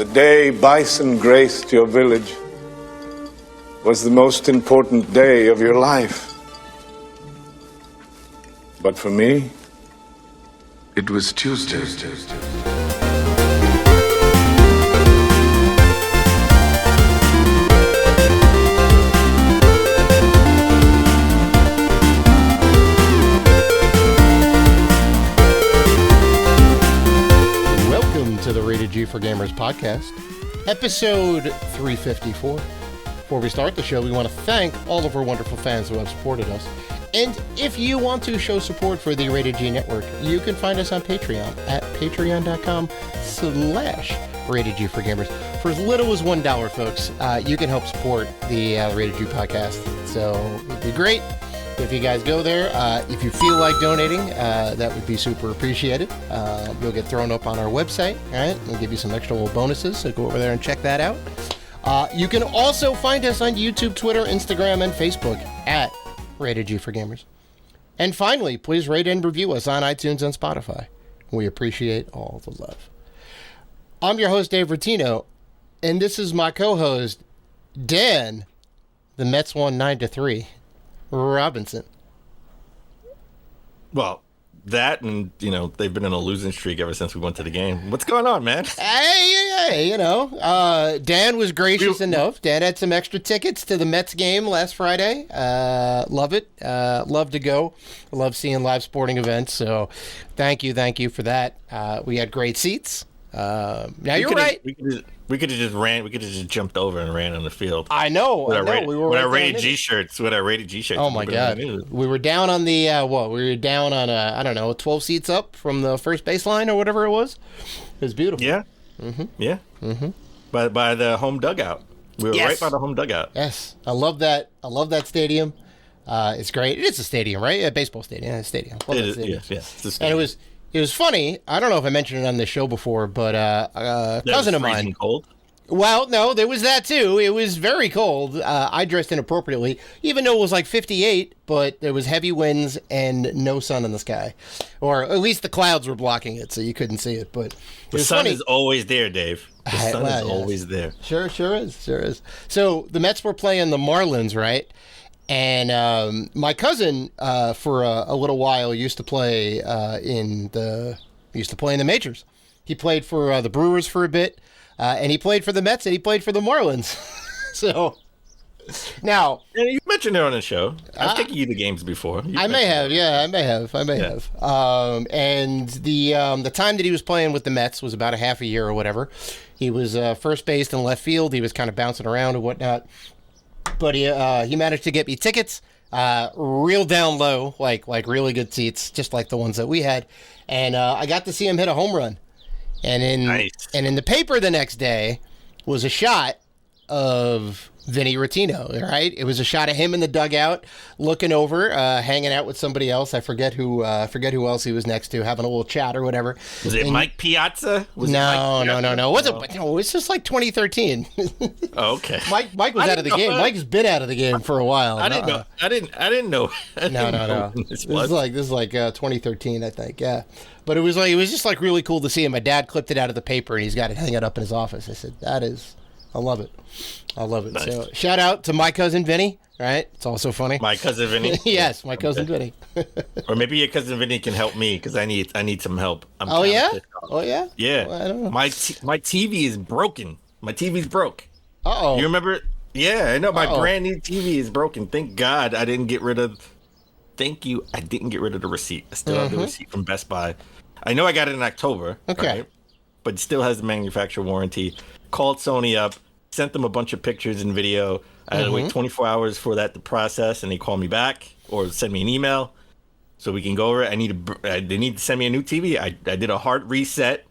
The day bison graced your village was the most important day of your life. But for me, it was Tuesday. Welcome to the Rated G for Gamers podcast, episode 354. Before we start the show, we want to thank all of our wonderful fans who have supported us. And if you want to show support for the Rated G Network, you can find us on Patreon at patreon.com/Rated G for Gamers. For as little as $1, folks, you can help support the Rated G podcast. So it'd be great if you guys go there. If you feel like donating, that would be super appreciated. You'll get thrown up on our website, all right? We'll give you some extra little bonuses, so go over there and check that out. You can also find us on YouTube, Twitter, Instagram, and Facebook at Rated G for Gamers. And finally, please rate and review us on iTunes and Spotify. We appreciate all the love. I'm your host, Dave Rotino, and this is my co-host, Dan, the Mets won 9-3, Robinson. Well, that and, they've been in a losing streak ever since we went to the game. What's going on, man? Hey, Dan was gracious enough. Dan had some extra tickets to the Mets game last Friday. Love it. Love to go. Love seeing live sporting events. So thank you for that. We had great seats. Now you're right. We could have just ran. We could have just jumped over and ran on the field. I know. We were with our rated G shirts. With our rated G shirts. Oh my God. We were down on the We were down on 12 seats up from the first baseline or whatever it was. It was beautiful. Yeah. Mm-hmm. Yeah. Mm-hmm. By the home dugout. We were right by the home dugout. Yes, I love that. I love that stadium. It's great. It is a stadium, right? A baseball stadium. Yeah, a stadium. It is. Yes. It's a stadium. And it was funny. I don't know if I mentioned it on this show before, but a cousin of mine. Cold? Well, no, there was that too. It was very cold. I dressed inappropriately, even though it was like 58, but there was heavy winds and no sun in the sky. Or at least the clouds were blocking it, so you couldn't see it. But the sun is always there, Dave. The sun is always there. Sure is. So the Mets were playing the Marlins, right? And my cousin, for a little while, used to play in the majors. He played for the Brewers for a bit, and he played for the Mets, and he played for the Marlins. So now, you mentioned it on the show. I've taken you to games before. I may have. And the time that he was playing with the Mets was about a half a year or whatever. He was first base and left field. He was kind of bouncing around and whatnot. But he managed to get me tickets, real down low, like really good seats, just like the ones that we had. And I got to see him hit a home run. And in the paper the next day was a shot of Vinny Rotino, right? It was a shot of him in the dugout, looking over, hanging out with somebody else. I forget who else he was next to, having a little chat or whatever. Was it Mike Piazza? No. It was just like 2013. Oh, okay. Mike was out of the game. Mike's been out of the game for a while. I didn't know. No. This is like 2013, I think. Yeah. But it was just like really cool to see him. My dad clipped it out of the paper and he's got it hanging up in his office. I said, I love it. Nice. So shout out to my cousin Vinny, right? It's also funny. My cousin Vinny? Yes, my cousin Vinny. Or maybe your cousin Vinny can help me because I need some help. Oh yeah? Yeah. Well, I don't know. My TV is broken. My TV's broke. Uh-oh. You remember? Yeah, I know. My brand new TV is broken. Thank God I didn't get rid of... Thank you. I didn't get rid of the receipt. I still have the receipt from Best Buy. I know I got it in October. Okay. Right? But it still has the manufacturer warranty. Called Sony up, sent them a bunch of pictures and video. I had to wait 24 hours for that to process, and they call me back or send me an email so we can go over it. They need to send me a new TV. I did a hard reset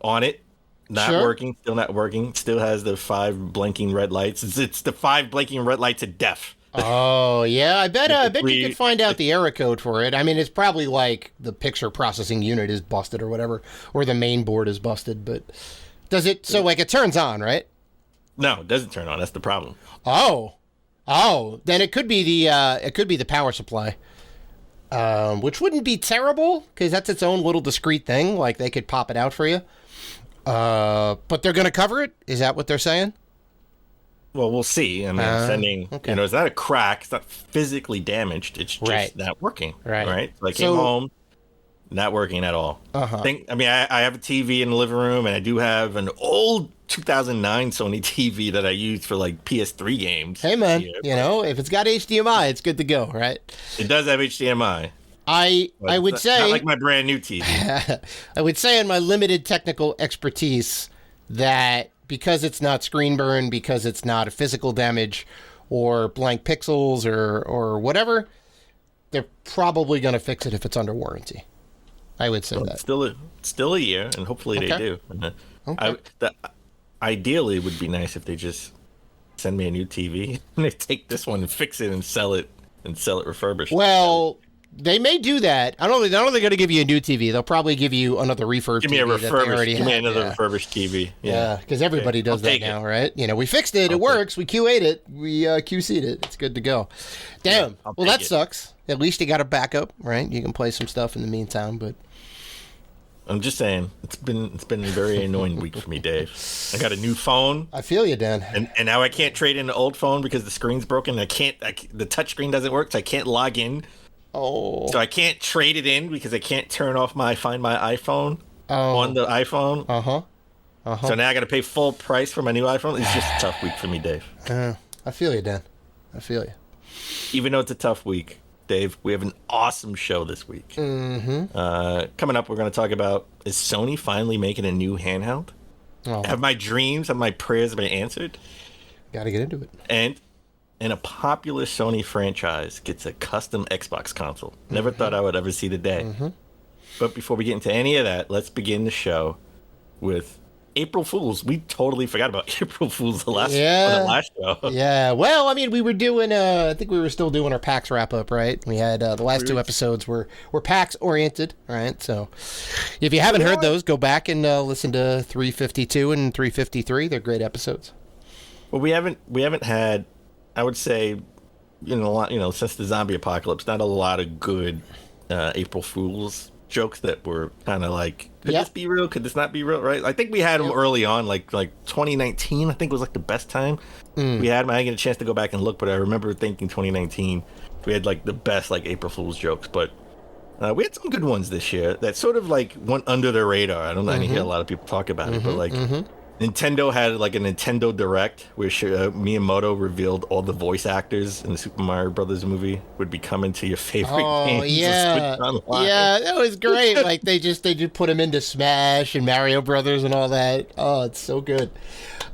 on it. Working, still not working. Still has the 5 blinking red lights. It's the 5 blinking red lights of death. Oh, yeah. I bet you could find out the error code for it. I mean, it's probably like the picture processing unit is busted or whatever, or the main board is busted. But does it? So like it turns on, right? No, it doesn't turn on. That's the problem. Oh, then it could be the power supply. Which wouldn't be terrible because that's its own little discrete thing. Like they could pop it out for you. But they're going to cover it? Is that what they're saying? Well, we'll see. I mean, sending, okay. it's not a crack. It's not physically damaged. It's just not working. Right. So I came home, not working at all. I have a TV in the living room, and I do have an old 2009 Sony TV that I use for like PS3 games. Hey, man, if it's got HDMI, it's good to go, right? It does have HDMI. I would say... Not like my brand new TV. I would say in my limited technical expertise that because it's not screen burn, because it's not a physical damage or blank pixels or whatever, they're probably going to fix it if it's under warranty. I would say that. Still a year, and hopefully they do. Ideally, it would be nice if they just send me a new TV and they take this one and fix it and sell it refurbished. Well, they may do that. I don't think they're going to give you a new TV. They'll probably give you another refurbished TV. Give me another refurbished TV. Yeah, because everybody does that now, right? We fixed it. It works. We QA'd it. We QC'd it. It's good to go. Damn. Well, that sucks. At least you got a backup, right? You can play some stuff in the meantime, but... I'm just saying, it's been a very annoying week for me, Dave. I got a new phone. I feel you, Dan. And now I can't trade in the old phone because the screen's broken. The touch screen doesn't work, so I can't log in. Oh. So I can't trade it in because I can't turn off Find My iPhone on the iPhone. So now I got to pay full price for my new iPhone. It's just a tough week for me, Dave. I feel you, Dan. I feel you. Even though it's a tough week, Dave, we have an awesome show this week. Coming up, we're going to talk about, is Sony finally making a new handheld? Have my prayers been answered? Got to get into it. And a popular Sony franchise gets a custom Xbox console. Never thought I would ever see the day. But before we get into any of that, let's begin the show with April Fools. We totally forgot about April Fools the last show. Yeah. Well, I mean, we were doing, I think we were still doing our PAX wrap-up, right? We had the last two episodes were PAX-oriented, right? So if you haven't heard those, go back and listen to 352 and 353. They're great episodes. Well, we haven't had, I would say, since the zombie apocalypse, not a lot of good April Fools jokes that were kind of like, could this be real? Could this not be real? Right? I think we had them early on, like 2019. I think was like the best time we had them. I didn't get a chance to go back and look, but I remember thinking 2019 we had like the best like April Fool's jokes. But we had some good ones this year that sort of like went under the radar. I didn't hear a lot of people talk about it, but like. Nintendo had like a Nintendo Direct where Miyamoto revealed all the voice actors in the Super Mario Brothers movie would be coming to your favorite games. Yeah, that was great. Like they just put them into Smash and Mario Brothers and all that. Oh, it's so good.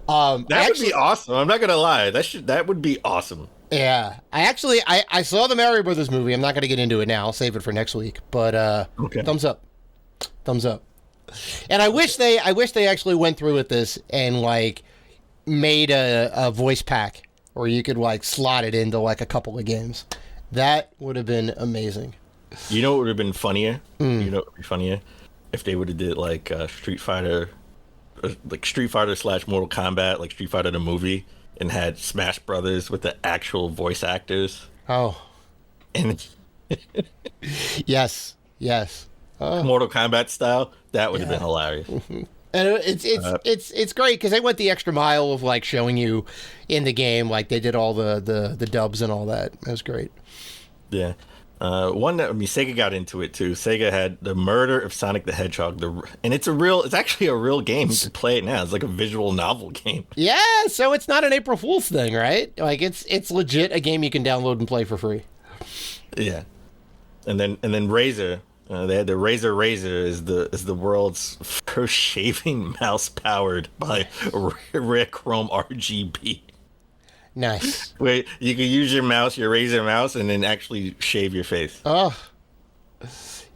Would be awesome. I'm not gonna lie. That would be awesome. Yeah, I saw the Mario Brothers movie. I'm not gonna get into it now. I'll save it for next week. But thumbs up. And I wish they actually went through with this and like made a voice pack where you could like slot it into like a couple of games. That would have been amazing. You know what would have been funnier? You know what would be funnier? If they would have did like Street Fighter / Mortal Kombat, like Street Fighter the movie, and had Smash Brothers with the actual voice actors. Oh. And yes. Mortal Kombat style, that would have been hilarious. And it's great because they went the extra mile of like showing you in the game, like they did all the dubs and all that. It was great. Yeah. Sega got into it too. Sega had The Murder of Sonic the Hedgehog, and it's actually a real game. You can play it now. It's like a visual novel game. Yeah, so it's not an April Fool's thing, right? Like it's legit a game you can download and play for free. Yeah. And then Razer. They had the Razer is the world's first shaving mouse powered by Rare Chrome RGB. Nice. Where you can use your Razer mouse, and then actually shave your face. Oh.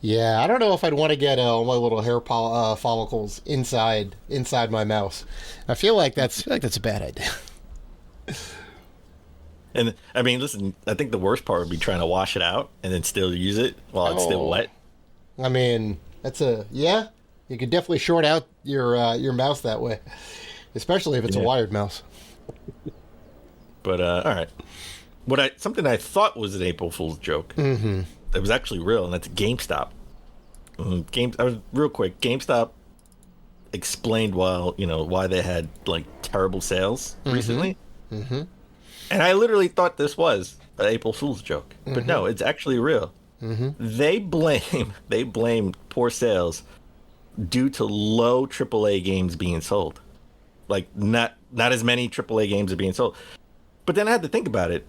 Yeah, I don't know if I'd want to get all my little hair follicles inside my mouse. I feel like that's a bad idea. And I mean, listen, I think the worst part would be trying to wash it out and then still use it while it's still wet. I mean, you could definitely short out your mouse that way, especially if it's a wired mouse. But all right, something I thought was an April Fool's joke. It was actually real, and that's GameStop. Real quick, GameStop explained why they had like terrible sales recently. Mm-hmm. And I literally thought this was an April Fool's joke, but no, it's actually real. Mm-hmm. They blame poor sales due to low AAA games being sold. Like not as many AAA games are being sold. But then I had to think about it.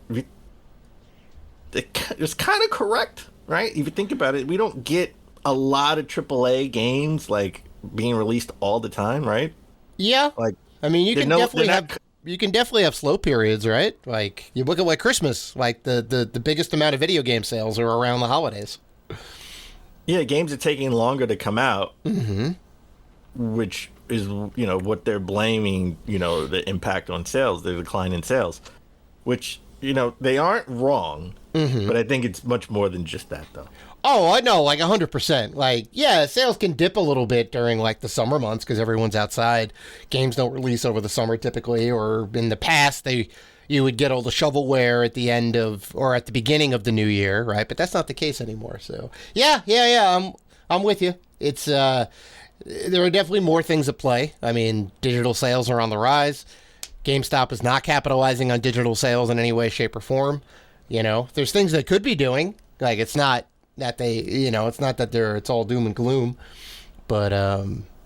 It's kind of correct, right? If you think about it, we don't get a lot of AAA games like being released all the time, right? Yeah. Like, I mean, you can definitely have slow periods, right? Like you look at like Christmas, like the biggest amount of video game sales are around the holidays. Yeah, games are taking longer to come out, which is what they're blaming. The impact on sales, the decline in sales, which they aren't wrong, but I think it's much more than just that, though. Oh, I know, like 100%. Like, yeah, sales can dip a little bit during like the summer months because everyone's outside. Games don't release over the summer typically, or in the past you would get all the shovelware at the end of or at the beginning of the new year, right? But that's not the case anymore. So yeah, I'm with you. It's there are definitely more things at play. I mean, digital sales are on the rise. GameStop is not capitalizing on digital sales in any way, shape, or form. There's things they could be doing. Like it's not that it's not that it's all doom and gloom, but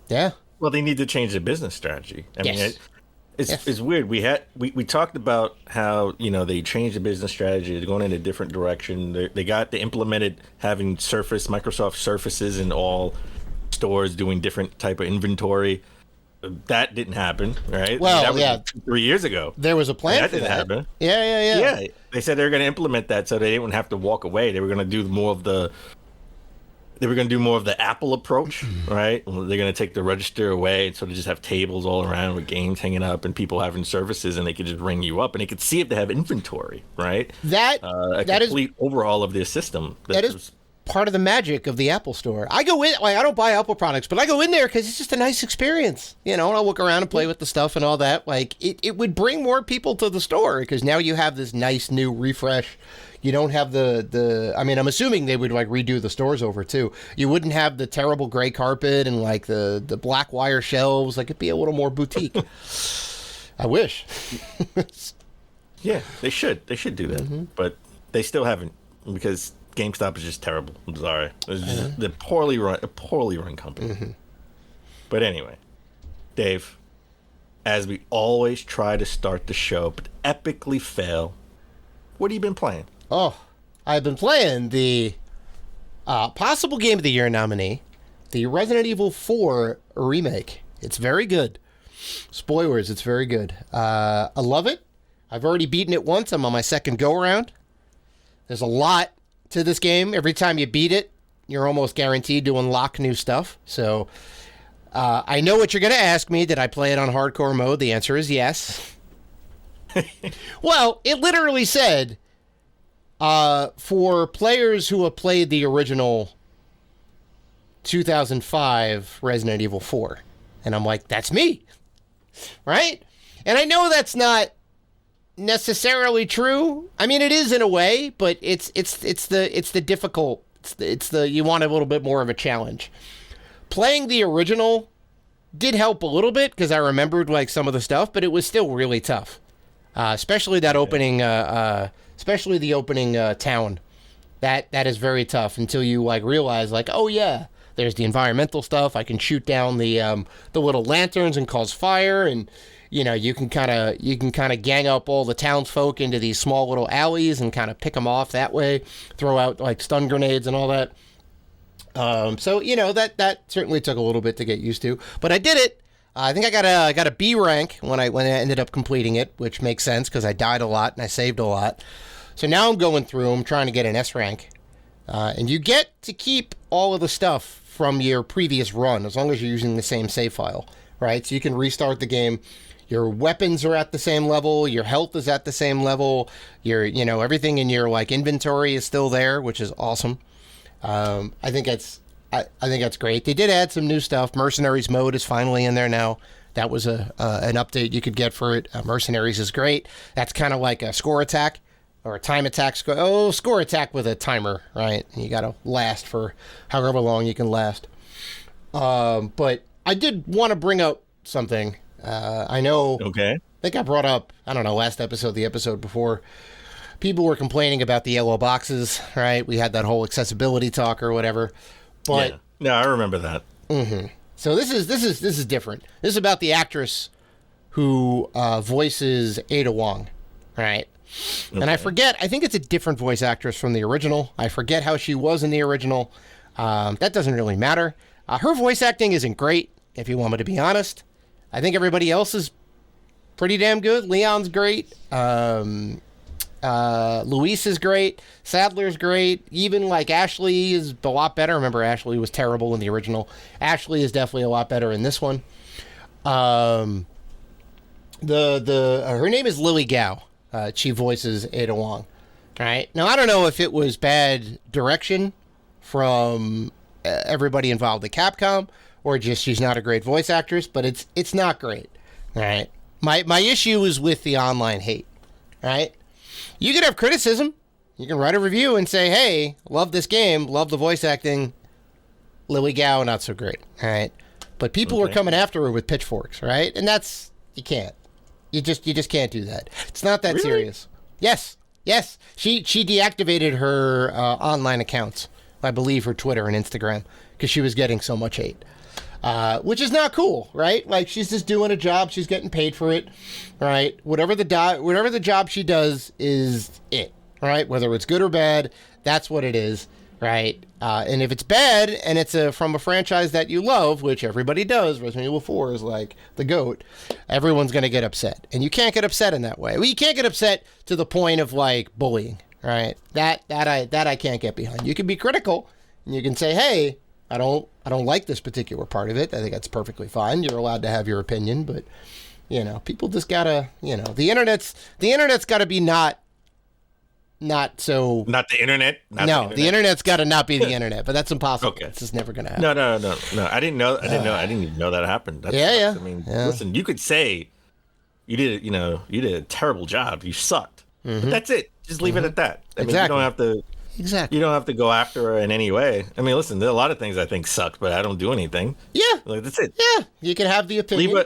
yeah. Well, they need to change their business strategy. I mean, it's weird. We talked about how they changed the business strategy. They're going in a different direction. They implemented having Microsoft Surfaces in all stores, doing different type of inventory. That didn't happen, right? Well, that was 3 years ago. There was a plan that for didn't that. Happen. Yeah. Yeah, they said they were going to implement that so they didn't have to walk away. They were going to do more of the. They were going to do more of the Apple approach, right? They're going to take the register away and sort of just have tables all around with games hanging up and people having services, and they could just ring you up and they could see if they have inventory, right? That complete overhaul of their system. That is part of the magic of the Apple Store. I go in, like I don't buy Apple products, but I go in there because it's just a nice experience. And I'll look around and play with the stuff and all that. Like it would bring more people to the store because now you have this nice new refresh. You don't have the I mean, I'm assuming they would like redo the stores over too. You wouldn't have the terrible gray carpet and like the black wire shelves. Like it'd be a little more boutique. I wish. Yeah, they should do that, but they still haven't because GameStop is just terrible. I'm sorry. They're a poorly run company. But anyway, Dave, as we always try to start the show, but epically fail, what have you been playing? Oh, I've been playing the possible Game of the Year nominee, the Resident Evil 4 remake. It's very good. Spoilers, it's very good. I love it. I've already beaten it once. I'm on my second go-around. There's a lot to this game. Every time you beat it, you're almost guaranteed to unlock new stuff. So I know what you're going to ask me. Did I play it on hardcore mode? The answer is yes. Well, it literally said for players who have played the original 2005 Resident Evil 4. And I'm like, that's me. Right? And I know that's not necessarily true. I mean, it is in a way, but it's the difficult. It's the you want a little bit more of a challenge. Playing the original did help a little bit because I remembered like some of the stuff, but it was still really tough. Especially that opening, especially the opening town. That is very tough until you like realize like, oh yeah, there's the environmental stuff. I can shoot down the little lanterns and cause fire, and you can kind of gang up all the townsfolk into these small little alleys and kind of pick them off that way. Throw out like stun grenades and all that. So that certainly took a little bit to get used to, but I did it. I think I got a B rank when I ended up completing it, which makes sense because I died a lot and I saved a lot. So now I'm going through. I'm trying to get an S rank, and you get to keep all of the stuff from your previous run as long as you're using the same save file, right? So you can restart the game. Your weapons are at the same level. Your health is at the same level. Your everything in your like inventory is still there, which is awesome. I think that's great. They did add some new stuff. Mercenaries mode is finally in there now. That was an update you could get for it. Mercenaries is great. That's kind of like a score attack or a time attack. Score attack with a timer, right? And you got to last for however long you can last. But I did want to bring up something. I know. Okay. I think I brought up, I don't know, last episode, the episode before. People were complaining about the yellow boxes, right? We had that whole accessibility talk or whatever. But Yeah. No, I remember that. so this is different. This is about the actress who voices Ada Wong, right? Okay. And I forget. I think it's a different voice actress from the original. I forget how she was in the original. That doesn't really matter. Her voice acting isn't great, if you want me to be honest. I think everybody else is pretty damn good. Leon's great. Luis is great. Sadler's great. Even like Ashley is a lot better. Remember, Ashley was terrible in the original. Ashley is definitely a lot better in this one. Her name is Lily Gao. She voices Ada Wong. Right now, I don't know if it was bad direction from everybody involved at Capcom, or just she's not a great voice actress, but it's not great. All right. My issue is with the online hate. All right. You can have criticism. You can write a review and say, hey, love this game, love the voice acting. Lily Gao, not so great. All right. But people were coming after her with pitchforks, right? And that's, you can't. You just can't do that. It's not that serious. Yes. She deactivated her online accounts, I believe, her Twitter and Instagram, because she was getting so much hate. Which is not cool, right? Like, she's just doing a job. She's getting paid for it, right? Whatever the job she does is it, right? Whether it's good or bad, that's what it is, right? And if it's bad and it's from a franchise that you love, which everybody does, Resident Evil 4 is like the GOAT, everyone's going to get upset. And you can't get upset in that way. Well, you can't get upset to the point of, like, bullying, right? That I can't get behind. You can be critical, and you can say, hey, I don't like this particular part of it. I think that's perfectly fine. You're allowed to have your opinion, but people just gotta, the internet's gotta be not so. Not the internet. The internet's gotta not be the internet, but that's impossible. Okay. It's just never gonna happen. No. I didn't know. I didn't even know that happened. That sucks. I mean, listen, you could say you did a terrible job. You sucked, but that's it. Just leave it at that. I mean, you don't have to. Exactly. You don't have to go after her in any way. I mean, listen, there are a lot of things I think suck, but I don't do anything. Yeah. Like, that's it. Yeah. You can have the opinion.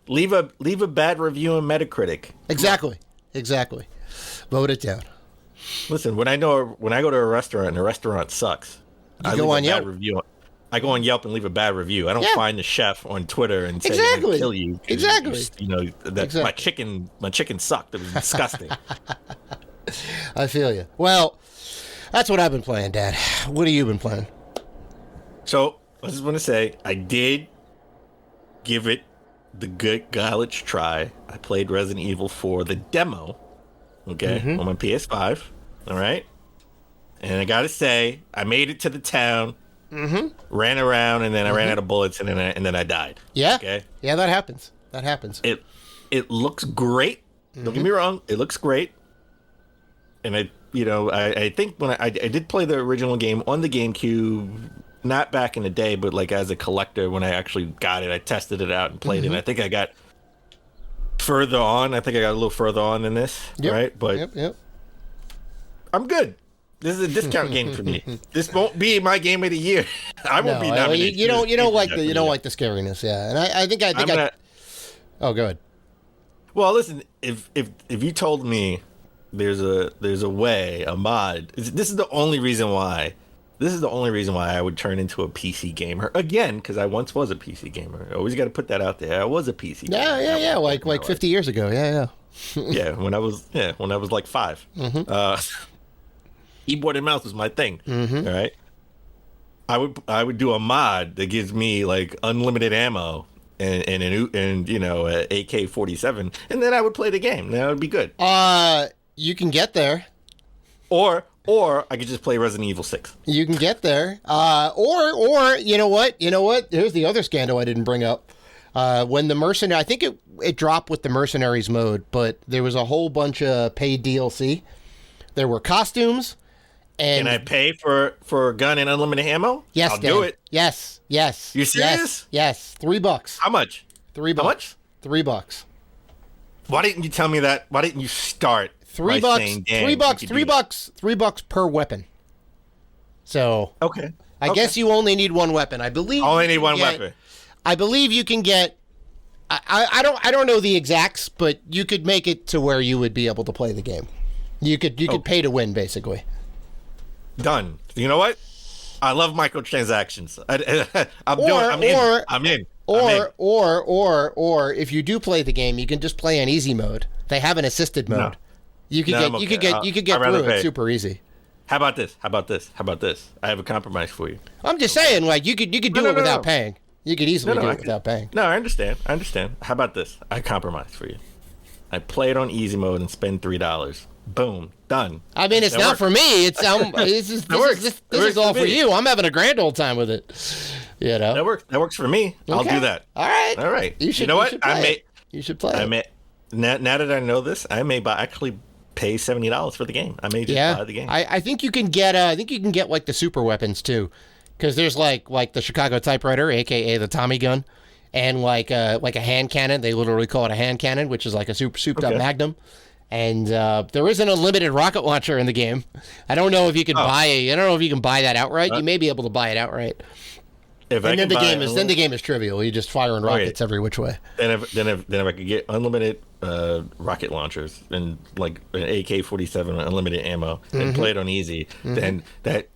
Leave a bad review on Metacritic. Exactly. Vote it down. Listen, when I go to a restaurant and the restaurant sucks, I go on Yelp. I go on Yelp and leave a bad review. I don't find the chef on Twitter and say I'm gonna kill you. Exactly. My chicken sucked. It was disgusting. I feel you. Well, that's what I've been playing, Dad. What have you been playing? So, I just want to say, I did give it the good college try. I played Resident Evil 4, the demo, on my PS5, all right? And I got to say, I made it to the town, ran around, and then I ran out of bullets, and then I died. Yeah? Okay? Yeah, that happens. It looks great. Don't get me wrong. It looks great. And I think when I did play the original game on the GameCube, not back in the day, but like as a collector, when I actually got it, I tested it out and played it. And I think I got further on. I think I got a little further on than this, right? But I'm good. This is a discount game for me. This won't be my game of the year. I won't be nominated. You don't like the scariness, yeah. And I think oh, go ahead. Well, listen, if you told me there's a way, a mod. This is the only reason why I would turn into a PC gamer again, because I once was a PC gamer. I always got to put that out there. I was a PC gamer. Yeah. Like 50 years ago. Yeah. Yeah, when I was like 5. Keyboard and mouse was my thing. All right. I would do a mod that gives me like unlimited ammo and a AK-47, and then I would play the game. That would be good. You can get there. Or I could just play Resident Evil 6. You can get there. Or you know what? Here's the other scandal I didn't bring up. When the mercenary, I think it dropped with the mercenaries mode, but there was a whole bunch of paid DLC. There were costumes. And can I pay for a gun and unlimited ammo? Yes, I'll do it. Yes. You serious? Yes. $3. How much? $3. How much? $3. Why didn't you tell me that? Why didn't you start? $3. $3 per weapon. So okay. I guess you only need one weapon. I believe. Only need one weapon. I believe you can get. I don't know the exacts, but you could make it to where you would be able to play the game. You could pay to win, basically. Done. You know what? I love microtransactions. I'm in. Or if you do play the game, you can just play in easy mode. They have an assisted mode. No. You could get through it super easy. How about this? I have a compromise for you. I'm just saying, like you could do it without paying. You could easily do it without paying. No, I understand. How about this? I compromise for you. I play it on easy mode and spend $3. Boom, done. I mean, it's not for me. It's this is all for you. I'm having a grand old time with it. You know, that works for me. Okay. I'll do that. All right. You know what? You should play. Now that I know this, I may actually pay $70 for the game. I may just buy the game. I think you can get. Like the super weapons too, because there's like the Chicago typewriter, aka the Tommy gun, and like a hand cannon. They literally call it a hand cannon, which is like a souped up Magnum. And there is an unlimited rocket launcher in the game. I don't know if you can buy that outright. You may be able to buy it outright. Then the game is trivial. You're just firing rockets every which way. Then if I could get unlimited rocket launchers and like an AK-47 unlimited ammo and play it on easy, then that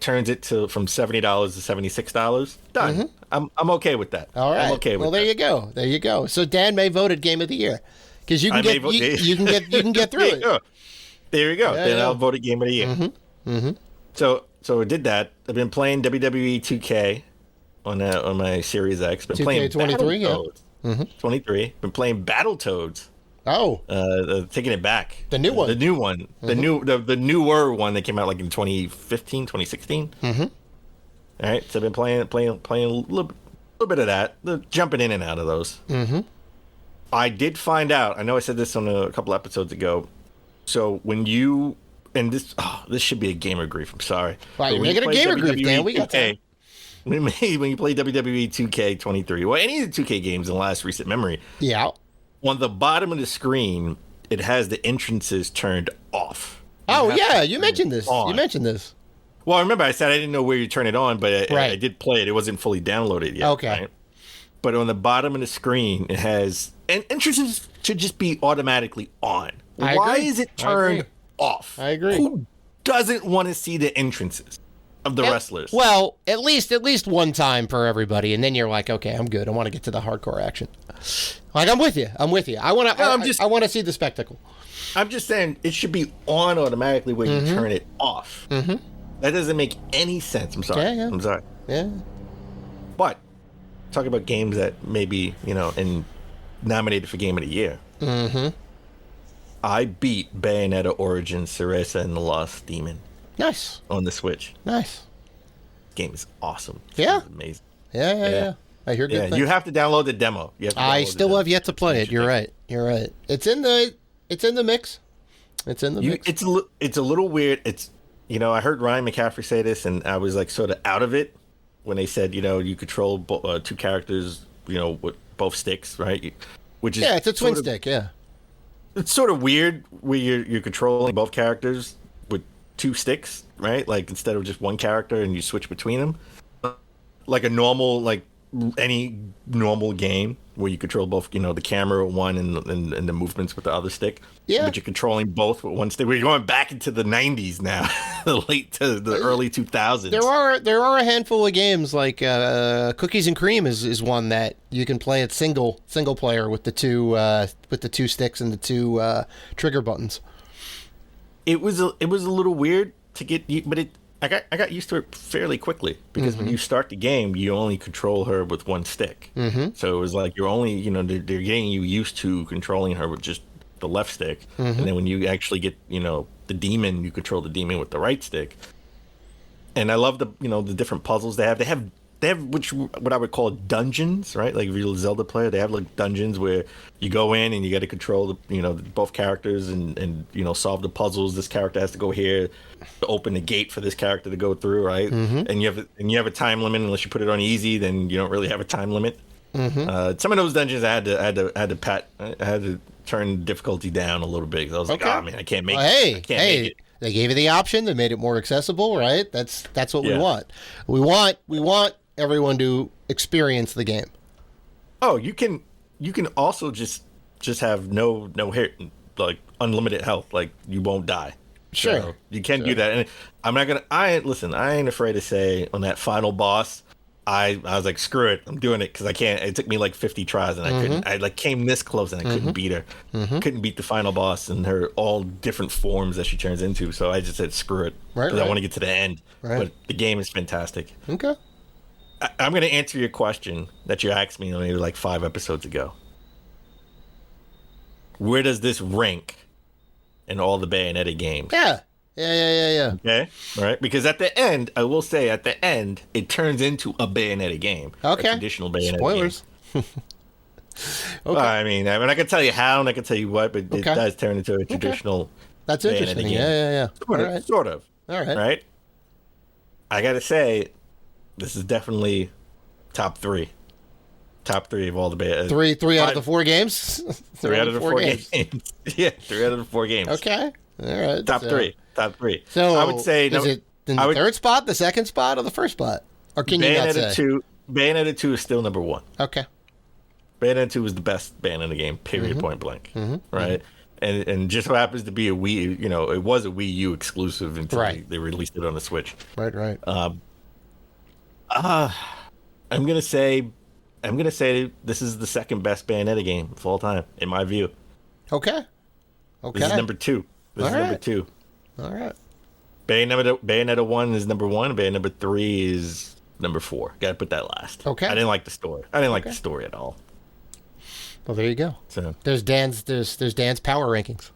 turns it from $70 to $76. Done. I'm okay with that. All right. I'm okay with that. There you go. So Dan May voted Game of the Year because you can get through it. There you go. Then I'll vote it Game of the Year. So I did that. I've been playing WWE 2K on my Series X. Been playing 23, 23. Been playing Battletoads. Oh. Taking it back. The new one. The new one. The newer one that came out like in 2015, 2016. All right. So I've been playing a little bit of that. Jumping in and out of those. I did find out. I know I said this on a couple episodes ago. So when you this should be a gamer grief. I'm sorry. Right, you're making a gamer grief, Dan. We got time. When you play WWE 2K23, well, any of the 2K games in the last recent memory, on the bottom of the screen, it has the entrances turned off. You mentioned this. Well, remember I said I didn't know where you turn it on, but I did play it. It wasn't fully downloaded yet. Okay. Right? But on the bottom of the screen, it has and entrances should just be automatically on. Why is it turned off? I agree. Who doesn't want to see the entrances of the wrestlers? Well, at least one time for everybody, and then you're like, okay, I'm good. I want to get to the hardcore action. Like I'm with you. I want to see the spectacle. I'm just saying it should be on automatically when you turn it off. That doesn't make any sense. I'm sorry. Yeah. I'm sorry. Yeah. But talking about games that maybe and nominated for Game of the Year. I beat Bayonetta Origins, Cereza, and the Lost Demon. Nice. On the Switch. Nice. Game is awesome. Yeah. Amazing. Yeah. I hear good things. You have to download the demo. I still have yet to play it. You're right. It's in the mix. It's in the mix. It's a little weird. It's I heard Ryan McCaffrey say this, and I was like sort of out of it when they said you control two characters with both sticks, right? Which is it's a twin stick. Yeah. It's sort of weird where you're controlling both characters with two sticks, right? Like instead of just one character and you switch between them. Like any normal game where you control both, the camera with one and the movements with the other stick. Yeah. But you're controlling both with one stick. We're going back into the 90s now, the early 2000s. There are a handful of games like Cookies and Cream is one that you can play it single player with the two sticks and the two trigger buttons. It was a little weird to get, but I got used to it fairly quickly because when you start the game, you only control her with one stick. So it was like you're only, they're getting you used to controlling her with just the left stick. And then when you actually get, the demon, you control the demon with the right stick. And I love the different puzzles they have. They have what I would call dungeons, right? Like if you're a Zelda player, they have like dungeons where you go in and you got to control both characters and solve the puzzles. This character has to go here to open the gate for this character to go through, right? And you have a time limit. Unless you put it on easy, then you don't really have a time limit. Some of those dungeons I had to turn difficulty down a little bit because I was like, oh man, I can't make it. They gave you the option. They made it more accessible, right? That's what we want. We want everyone to experience the game. Oh, you can also just have no hair, like unlimited health, like you won't die. Sure. So you can do that. And I ain't afraid to say on that final boss, I was like, screw it, I'm doing it because I can't. It took me like 50 tries and I couldn't. I like came this close and I couldn't beat her. Couldn't beat the final boss and her all different forms that she turns into. So I just said screw it because I want to get to the end. Right. But the game is fantastic. Okay. I'm going to answer your question that you asked me maybe like 5 episodes ago. Where does this rank in all the Bayonetta games? Yeah. Okay, all right. Because at the end, I will say, at the end, it turns into a Bayonetta game. Okay. A traditional Bayonetta Spoilers. game. Okay. I mean, I can tell you how and I can tell you what, but it does turn into a traditional. That's Bayonetta interesting. game. Yeah. Sort of. All right. Right. I got to say, this is definitely top 3. Top 3 of all the Bayonetta. Three out of the 4 games. 3 out of the 4 games. Yeah, 3 out of the 4 games. Okay. All right. Top 3. Top 3. So I would say, is it in the third spot, the second spot, or the first spot? Or can you not say? Bayonetta 2 is still number 1. Okay. Bayonetta 2 is the best Bayonetta game, period, point blank. Right? And just so happens to be a Wii, it was a Wii U exclusive until they released it on the Switch. Right. I'm gonna say this is the second best Bayonetta game of all time, in my view. Okay. This is number 2. Number 2. All right. Bayonetta 1 is number 1. Bayonetta 3 is number 4. Got to put that last. Okay. I didn't like the story. I didn't like the story at all. Well, there you go. So there's Dan's power rankings.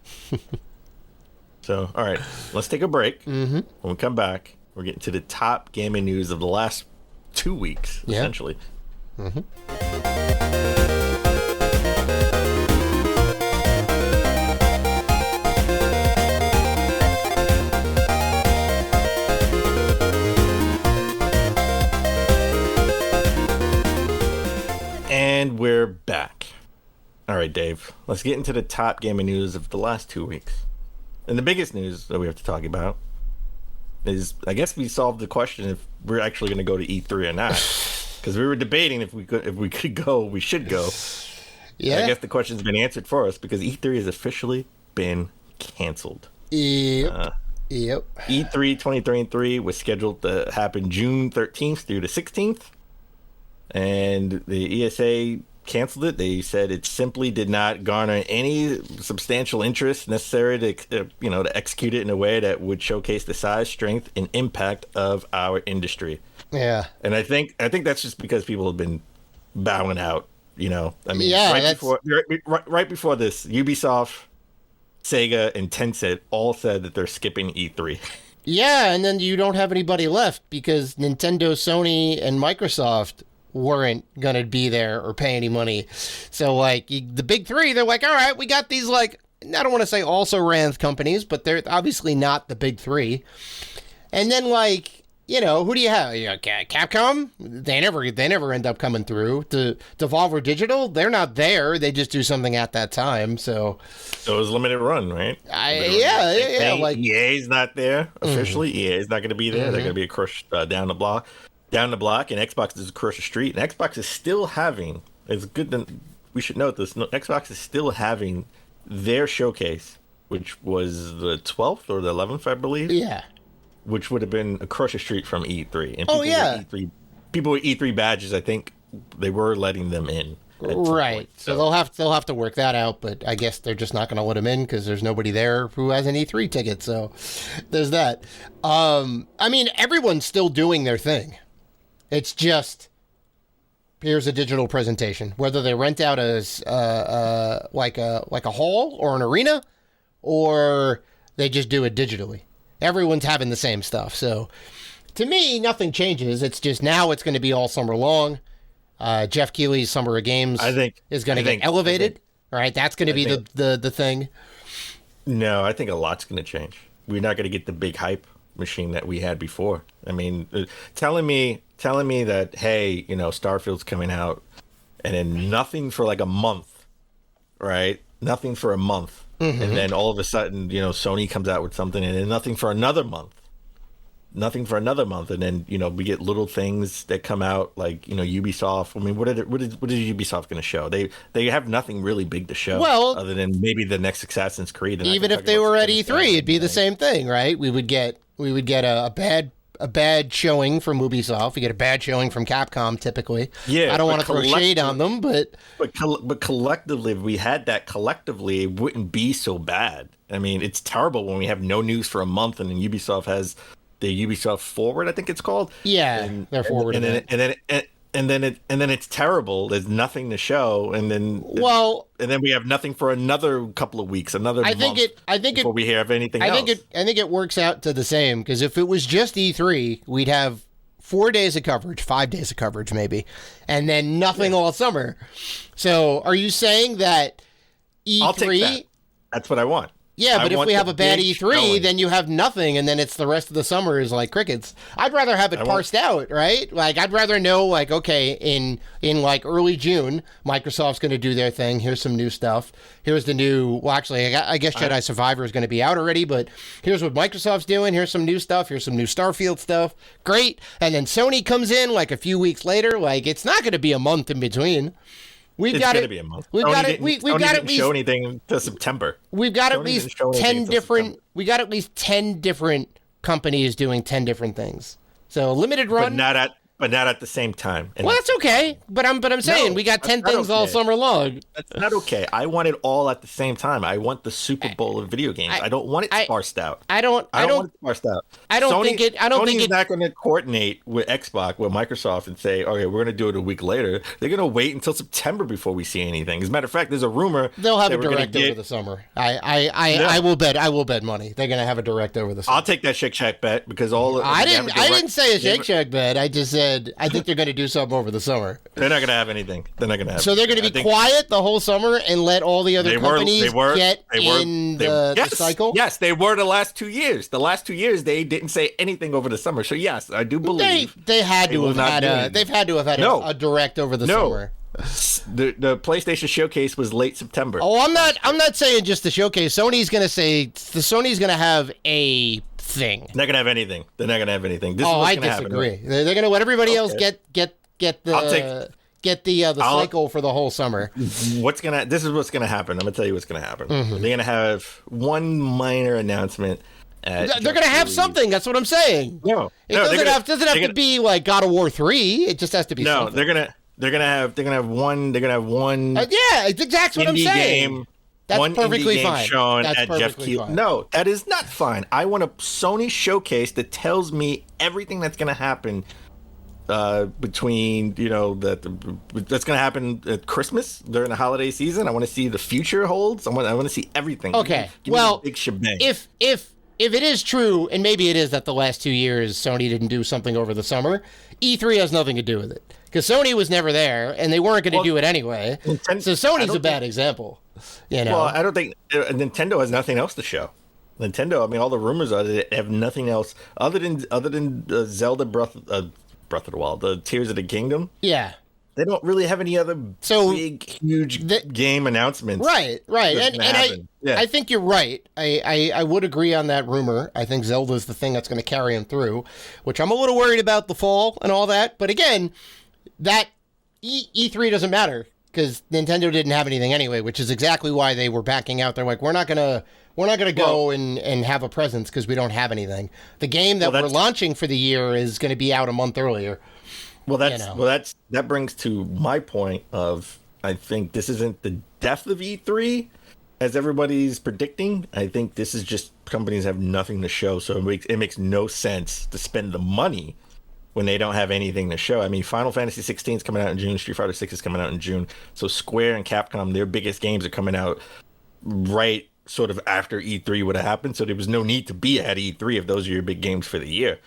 So all right, let's take a break. When we come back, we're getting to the top gaming news of the last 2 weeks, essentially. And we're back. All right, Dave, let's get into the top gaming news of the last 2 weeks. And the biggest news that we have to talk about is, I guess we solved the question if we're actually going to go to E3 or not. Because we were debating if we could go, we should go. Yeah. I guess the question's been answered for us because E3 has officially been canceled. Yep. E3 2023 was scheduled to happen June 13th through the 16th. And the ESA canceled it. They said it simply did not garner any substantial interest necessary to to execute it in a way that would showcase the size, strength, and impact of our industry. Yeah. And I think that's just because people have been bowing out. Right before this, Ubisoft, Sega, and Tencent all said that they're skipping E3. Yeah, and then you don't have anybody left because Nintendo, Sony, and Microsoft weren't going to be there or pay any money. So, the big 3, they're like, all right, we got these, I don't want to say also-ran companies, but they're obviously not the big 3. And then, who do you have? Capcom? They never end up coming through. Devolver Digital? They're not there. They just do something at that time. So it was limited run, right? Yeah. EA's not there officially. EA's not going to be there. They're going to be across down the block, and Xbox is across the street. And Xbox is still having. It's good that we should note this. Xbox is still having their showcase, which was the 12th or the 11th, I believe. Yeah. Which would have been across the street from E3. And people with E3 badges, I think they were letting them in. Right. So they'll have to work that out, but I guess they're just not going to let them in because there's nobody there who has an E3 ticket. So there's that. Everyone's still doing their thing. It's just, here's a digital presentation. Whether they rent out as like a hall or an arena, or they just do it digitally. Everyone's having the same stuff. So to me, nothing changes. It's just now it's going to be all summer long. Jeff Keighley's Summer of Games is going to get elevated. All right, that's going to be the thing. No, I think a lot's going to change. We're not going to get the big hype machine that we had before. I mean, telling me that, hey, Starfield's coming out, and then nothing for a month, right? Nothing for a month. And then all of a sudden, Sony comes out with something, and then nothing for another month. nothing for another month, and then we get little things that come out like Ubisoft. I mean, what is Ubisoft going to show? They have nothing really big to show, well, other than maybe the next Assassin's Creed. Even if they were at E3, it'd be the same thing, right? We would get a bad showing from Ubisoft. We get a bad showing from Capcom typically. Yeah, I don't want to throw shade on them, but collectively, if we had that collectively, it wouldn't be so bad. I mean, it's terrible when we have no news for a month, and then Ubisoft has the Ubisoft Forward, I think it's called. Yeah, they're Forward, and then it's terrible. There's nothing to show, and then we have nothing for another couple of weeks, month before we hear of anything else. I think it works out to the same, because if it was just E3, we'd have 4 days of coverage, 5 days of coverage maybe, and then nothing all summer. So are you saying that E3? I'll take that. That's what I want. Yeah, but if we have a bad E3, then you have nothing, and then it's the rest of the summer is like crickets. I'd rather have it parsed out, right? Like, I'd rather know, like, okay, in like early June, Microsoft's going to do their thing. Here's some new stuff. Here's the new. Well, actually, I guess Jedi Survivor is going to be out already, but here's what Microsoft's doing. Here's some new stuff. Here's some new Starfield stuff. Great. And then Sony comes in like a few weeks later. Like, it's not going to be a month in between. It's going to be a month. We've got at least show anything until September. We've got at least 10 different. We got at least 10 different companies doing 10 different things. So limited run, but not at the same time. And well, that's okay. But I'm saying we got 10 things all summer long. That's not okay. I want it all at the same time. I want the Super Bowl of video games. I don't want it sparsed out. I don't want it sparsed out. Sony's not going to coordinate with Xbox, with Microsoft, and say, okay, we're going to do it a week later. They're going to wait until September before we see anything. As a matter of fact, there's a rumor they'll have a direct over the summer. I will bet money they're going to have a direct over the summer. I'll take that Shake Shack bet, because I didn't say a Shake Shack bet. I just said I think they're going to do something over the summer. They're not going to have anything. So they're going to be quiet the whole summer and let all the other companies get in the cycle? Yes, they were the last 2 years. The last 2 years, they didn't say anything over the summer. So yes, I do believe they've had to have had a direct over the summer. The PlayStation Showcase was late September. Oh, I'm not saying just the showcase. Sony's going to have a thing. They're not gonna have anything. This I disagree. They're gonna let everybody else get the cycle for the whole summer. This is what's gonna happen. I'm gonna tell you what's gonna happen. Mm-hmm. They're gonna have one minor announcement. They're gonna have something. That's what I'm saying. It doesn't have to be like God of War 3. It just has to be. No, something. they're gonna have one. Yeah, that's what I'm saying. Game. That's one perfectly indie game fine. shown That's at Jeff Keighley. No, that is not fine. I want a Sony showcase that tells me everything that's going to happen between, that's going to happen at Christmas during the holiday season. I want to see the future holds. I want to see everything. Okay. Give me the big shebang. If it is true, and maybe it is that the last 2 years Sony didn't do something over the summer, E3 has nothing to do with it. Because Sony was never there, and they weren't going to do it anyway. So Sony's a bad example. Well, I don't think Nintendo has nothing else to show. Nintendo, I mean, all the rumors are that they have nothing else other than Zelda Breath of the Wild, the Tears of the Kingdom. Yeah. They don't really have any other big, huge game announcements. Right. And I think you're right. I would agree on that rumor. I think Zelda's the thing that's going to carry them through, which I'm a little worried about the fall and all that. But again, that E3 doesn't matter because Nintendo didn't have anything anyway, which is exactly why they were backing out. They're like, we're not gonna go and have a presence because we don't have anything. The game that we're launching for the year is going to be out a month earlier. That brings to my point of, I think this isn't the death of E3 as everybody's predicting. I think this is just companies have nothing to show, so it makes no sense to spend the money when they don't have anything to show. I mean, Final Fantasy 16 is coming out in June, Street Fighter 6 is coming out in June. So Square and Capcom, their biggest games are coming out right sort of after E3 would have happened. So there was no need to be at E3 if those are your big games for the year.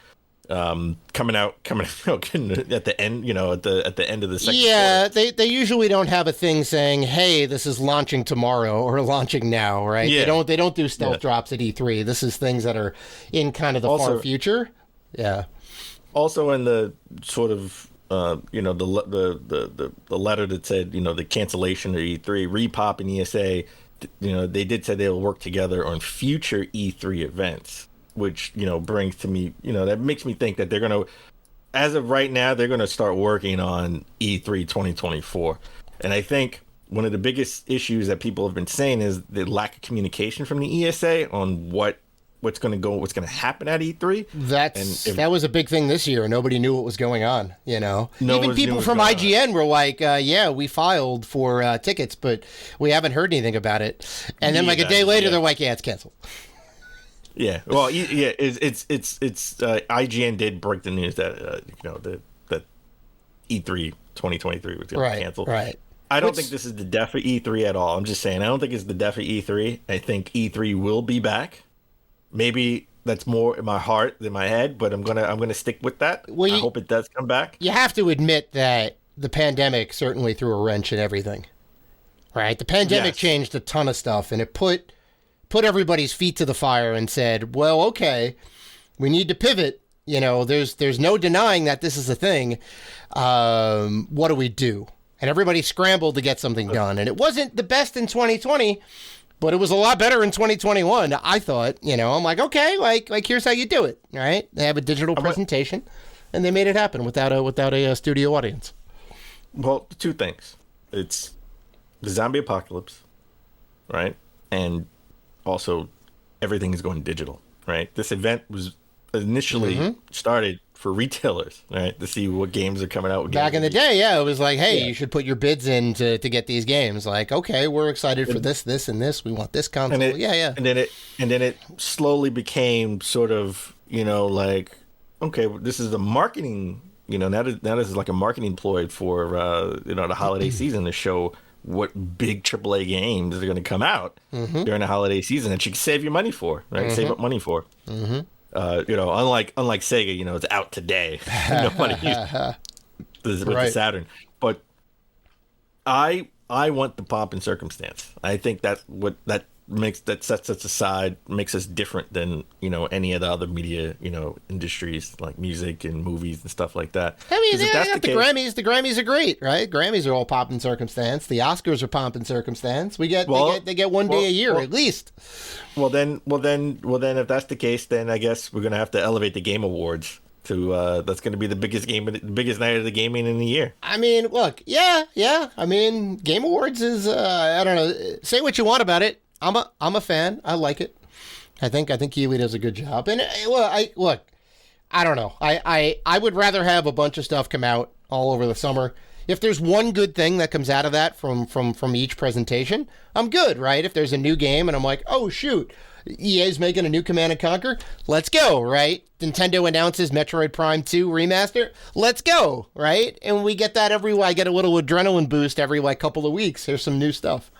Coming out at the end, at the end of the second quarter. they usually don't have a thing saying, hey, this is launching tomorrow or launching now, right? Yeah. They don't do stealth drops at E3. This is things that are in kind of the far future. Yeah. Also, in the sort of the letter that said the cancellation of E3, Repop and ESA, they did say they'll work together on future E3 events. which brings to me, that makes me think that they're gonna, as of right now, they're gonna start working on E3 2024, and I think one of the biggest issues that people have been saying is the lack of communication from the ESA on what's going to happen at E3. That was a big thing this year. Nobody knew what was going on. Even people from IGN were like, "Yeah, we filed for tickets, but we haven't heard anything about it." And then like a day later, they're like, "Yeah, it's canceled." Yeah, well, it's IGN did break the news that that E3 2023 was going to cancel. Right. I don't think this is the death of E3 at all. I'm just saying, I don't think it's the death of E3. I think E3 will be back. Maybe that's more in my heart than my head, but I'm gonna stick with that. Well, I hope it does come back. You have to admit that the pandemic certainly threw a wrench in everything, right? The pandemic changed a ton of stuff, and it put everybody's feet to the fire and said, "Well, okay, we need to pivot. There's no denying that this is a thing. What do we do?" And everybody scrambled to get something done. And it wasn't the best in 2020, but it was a lot better in 2021, I thought. I'm like, okay, like here's how you do it, right? They have a digital presentation, and they made it happen without a studio audience. Well, two things. It's the zombie apocalypse, right? And also everything is going digital, right? This event was initially started for retailers, right, to see what games are coming out with. Back in the day, it was like, hey, you should put your bids in to get these games. Like, okay, we're excited for this, and this. We want this console. And then it slowly became sort of, like, okay, this is a marketing, now this is like a marketing ploy for, the holiday season to show what big AAA games are going to come out during the holiday season that you can save your money for, right? Save up money for. Unlike Sega, it's out today. Nobody with the Saturn. But I want the pomp and circumstance. I think that sets us aside, makes us different than any of the other media industries like music and movies and stuff like that. I mean, the Grammys. The Grammys are great, right? Grammys are all pomp and circumstance. The Oscars are pomp and circumstance. They get one day a year at least. Well then, if that's the case, then I guess we're gonna have to elevate the Game Awards to that's gonna be the biggest night of the gaming in the year. I mean, look, yeah. I mean, Game Awards is I don't know. Say what you want about it. I'm a fan. I like it. I think Keighley does a good job. And I don't know. I would rather have a bunch of stuff come out all over the summer. If there's one good thing that comes out of that from each presentation, I'm good, right? If there's a new game and I'm like, oh shoot, EA's making a new Command & Conquer, let's go, right? Nintendo announces Metroid Prime 2 remaster, let's go, right? And we get that I get a little adrenaline boost every couple of weeks. Here's some new stuff,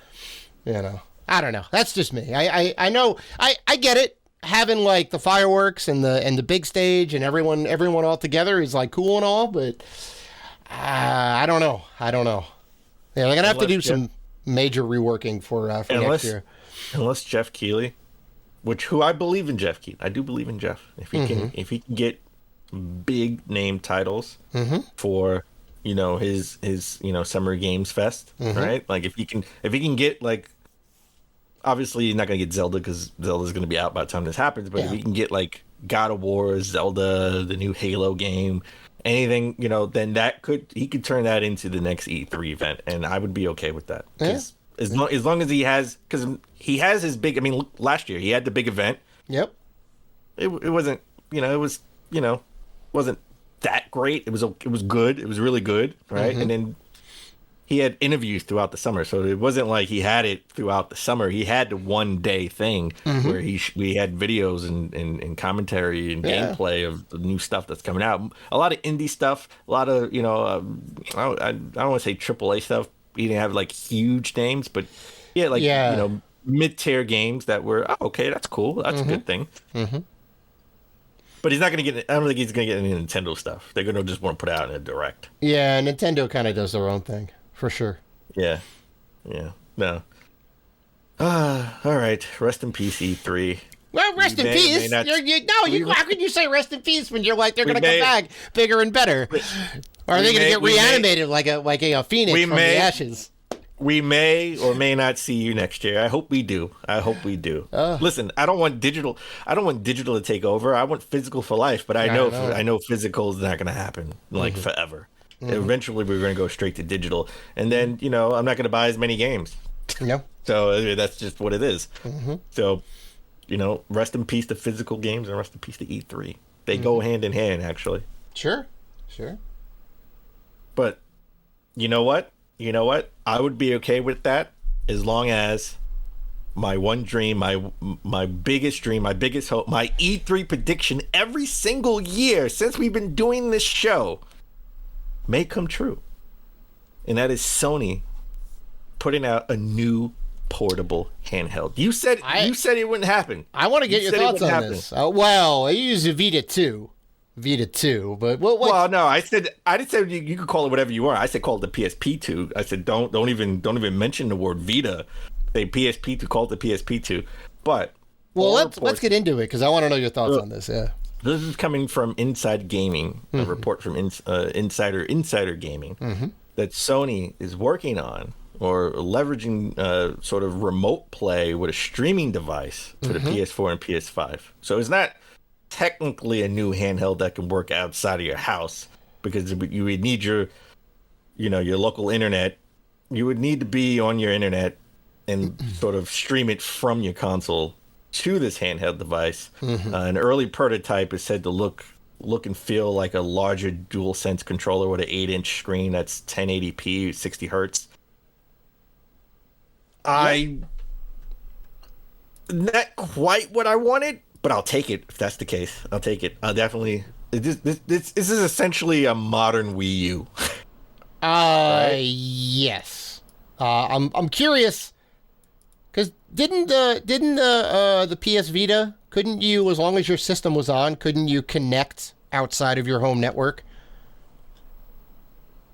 I don't know. That's just me. I know. I get it. Having the fireworks and the big stage and everyone all together is cool and all, but I don't know. Yeah, they're gonna have to do some major reworking for next year. Unless Jeff Keighley, who I believe in Jeff Keighley. I do believe in Jeff. If he can get big name titles for his Summer Games Fest, right? Like if he can get obviously, he's not going to get Zelda because Zelda's going to be out by the time this happens. But if he can get God of War, Zelda, the new Halo game, anything, then he could turn that into the next E3 event, and I would be okay with that. As long as he has, because he has his big. I mean, last year he had the big event. Yep. It wasn't wasn't that great. It was good. It was really good, right? And then he had interviews throughout the summer, so it wasn't like he had it throughout the summer. He had the one day thing where we had videos and commentary and gameplay of the new stuff that's coming out. A lot of indie stuff, a lot of I don't want to say AAA stuff. He didn't have huge names, but mid-tier games that were okay. That's cool. That's a good thing. But he's not going to get. I don't think he's going to get any Nintendo stuff. They're going to just want to put it out in a direct. Yeah, Nintendo kind of does their own thing. For sure. Yeah. No. All right. Rest in peace, E3. Well, rest in peace. How could you say rest in peace when you're they're going to come back bigger and better? Or are they going to get reanimated like a phoenix from the ashes? We may or may not see you next year. I hope we do. Listen, I don't want digital to take over. I want physical for life, but I know physical is not going to happen forever. Eventually we're going to go straight to digital. And then, I'm not going to buy as many games. No. So that's just what it is. So, rest in peace to physical games and rest in peace to E3. They go hand in hand, actually. Sure. But you know what? I would be okay with that as long as my one dream, my biggest dream, my biggest hope, my E3 prediction every single year since we've been doing this show may come true. And that is Sony putting out a new portable handheld. You said it wouldn't happen. I want to get your thoughts on this. Well, I use a Vita 2. But what? Well, no, I didn't say you could call it whatever you want. I said call it the PSP 2. I said don't even mention the word Vita. Say PSP 2, call it the PSP 2. But let's get into it because I want to know your thoughts on this. Yeah. This is coming from Inside Gaming, a report from Insider Gaming, that Sony is working on or leveraging sort of remote play with a streaming device for the PS4 and PS5. So it's not technically a new handheld that can work outside of your house because you would need your local internet. You would need to be on your internet and sort of stream it from your console to this handheld device. An early prototype is said to look and feel like a larger DualSense controller with an 8-inch screen that's 1080p, 60 hertz. Not quite what I wanted, but I'll take it if that's the case. I'll take it. I'll definitely. This is essentially a modern Wii U. Right? Yes. I'm curious because didn't the PS Vita, couldn't you, as long as your system was on, couldn't you connect outside of your home network?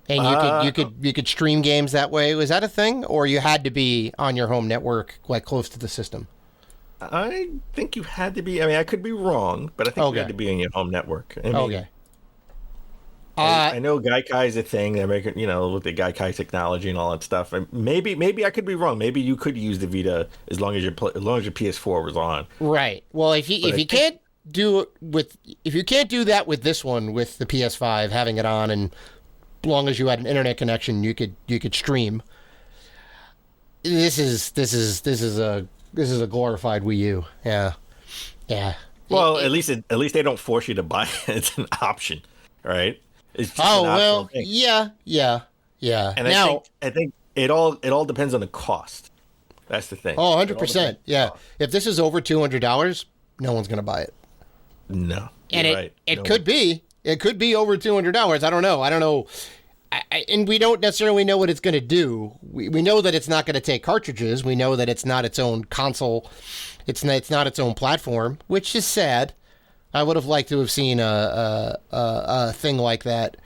And you could stream games that way. Was that a thing, or you had to be on your home network, like close to the system? I think you had to be. I mean, I could be wrong, but I think you had to be on your home network. I mean, I know Gaikai is a thing. They're making, with the Gaikai technology and all that stuff. Maybe I could be wrong. Maybe you could use the Vita as long as your PS4 was on. Right. Well, if you can't do that with this one, with the PS5 having it on, and as long as you had an internet connection, you could stream. This is a glorified Wii U. Yeah. Well, at least they don't force you to buy it. It's an option, right? It's just an optional thing. Yeah. And now, I think it all depends on the cost. That's the thing. Oh, 100%. Yeah. If this is over $200, no one's going to buy it. No. And it could be. It could be over $200. I don't know. And we don't necessarily know what it's going to do. We know that it's not going to take cartridges. We know that it's not its own console. It's not its own platform, which is sad. I would have liked to have seen a thing like that,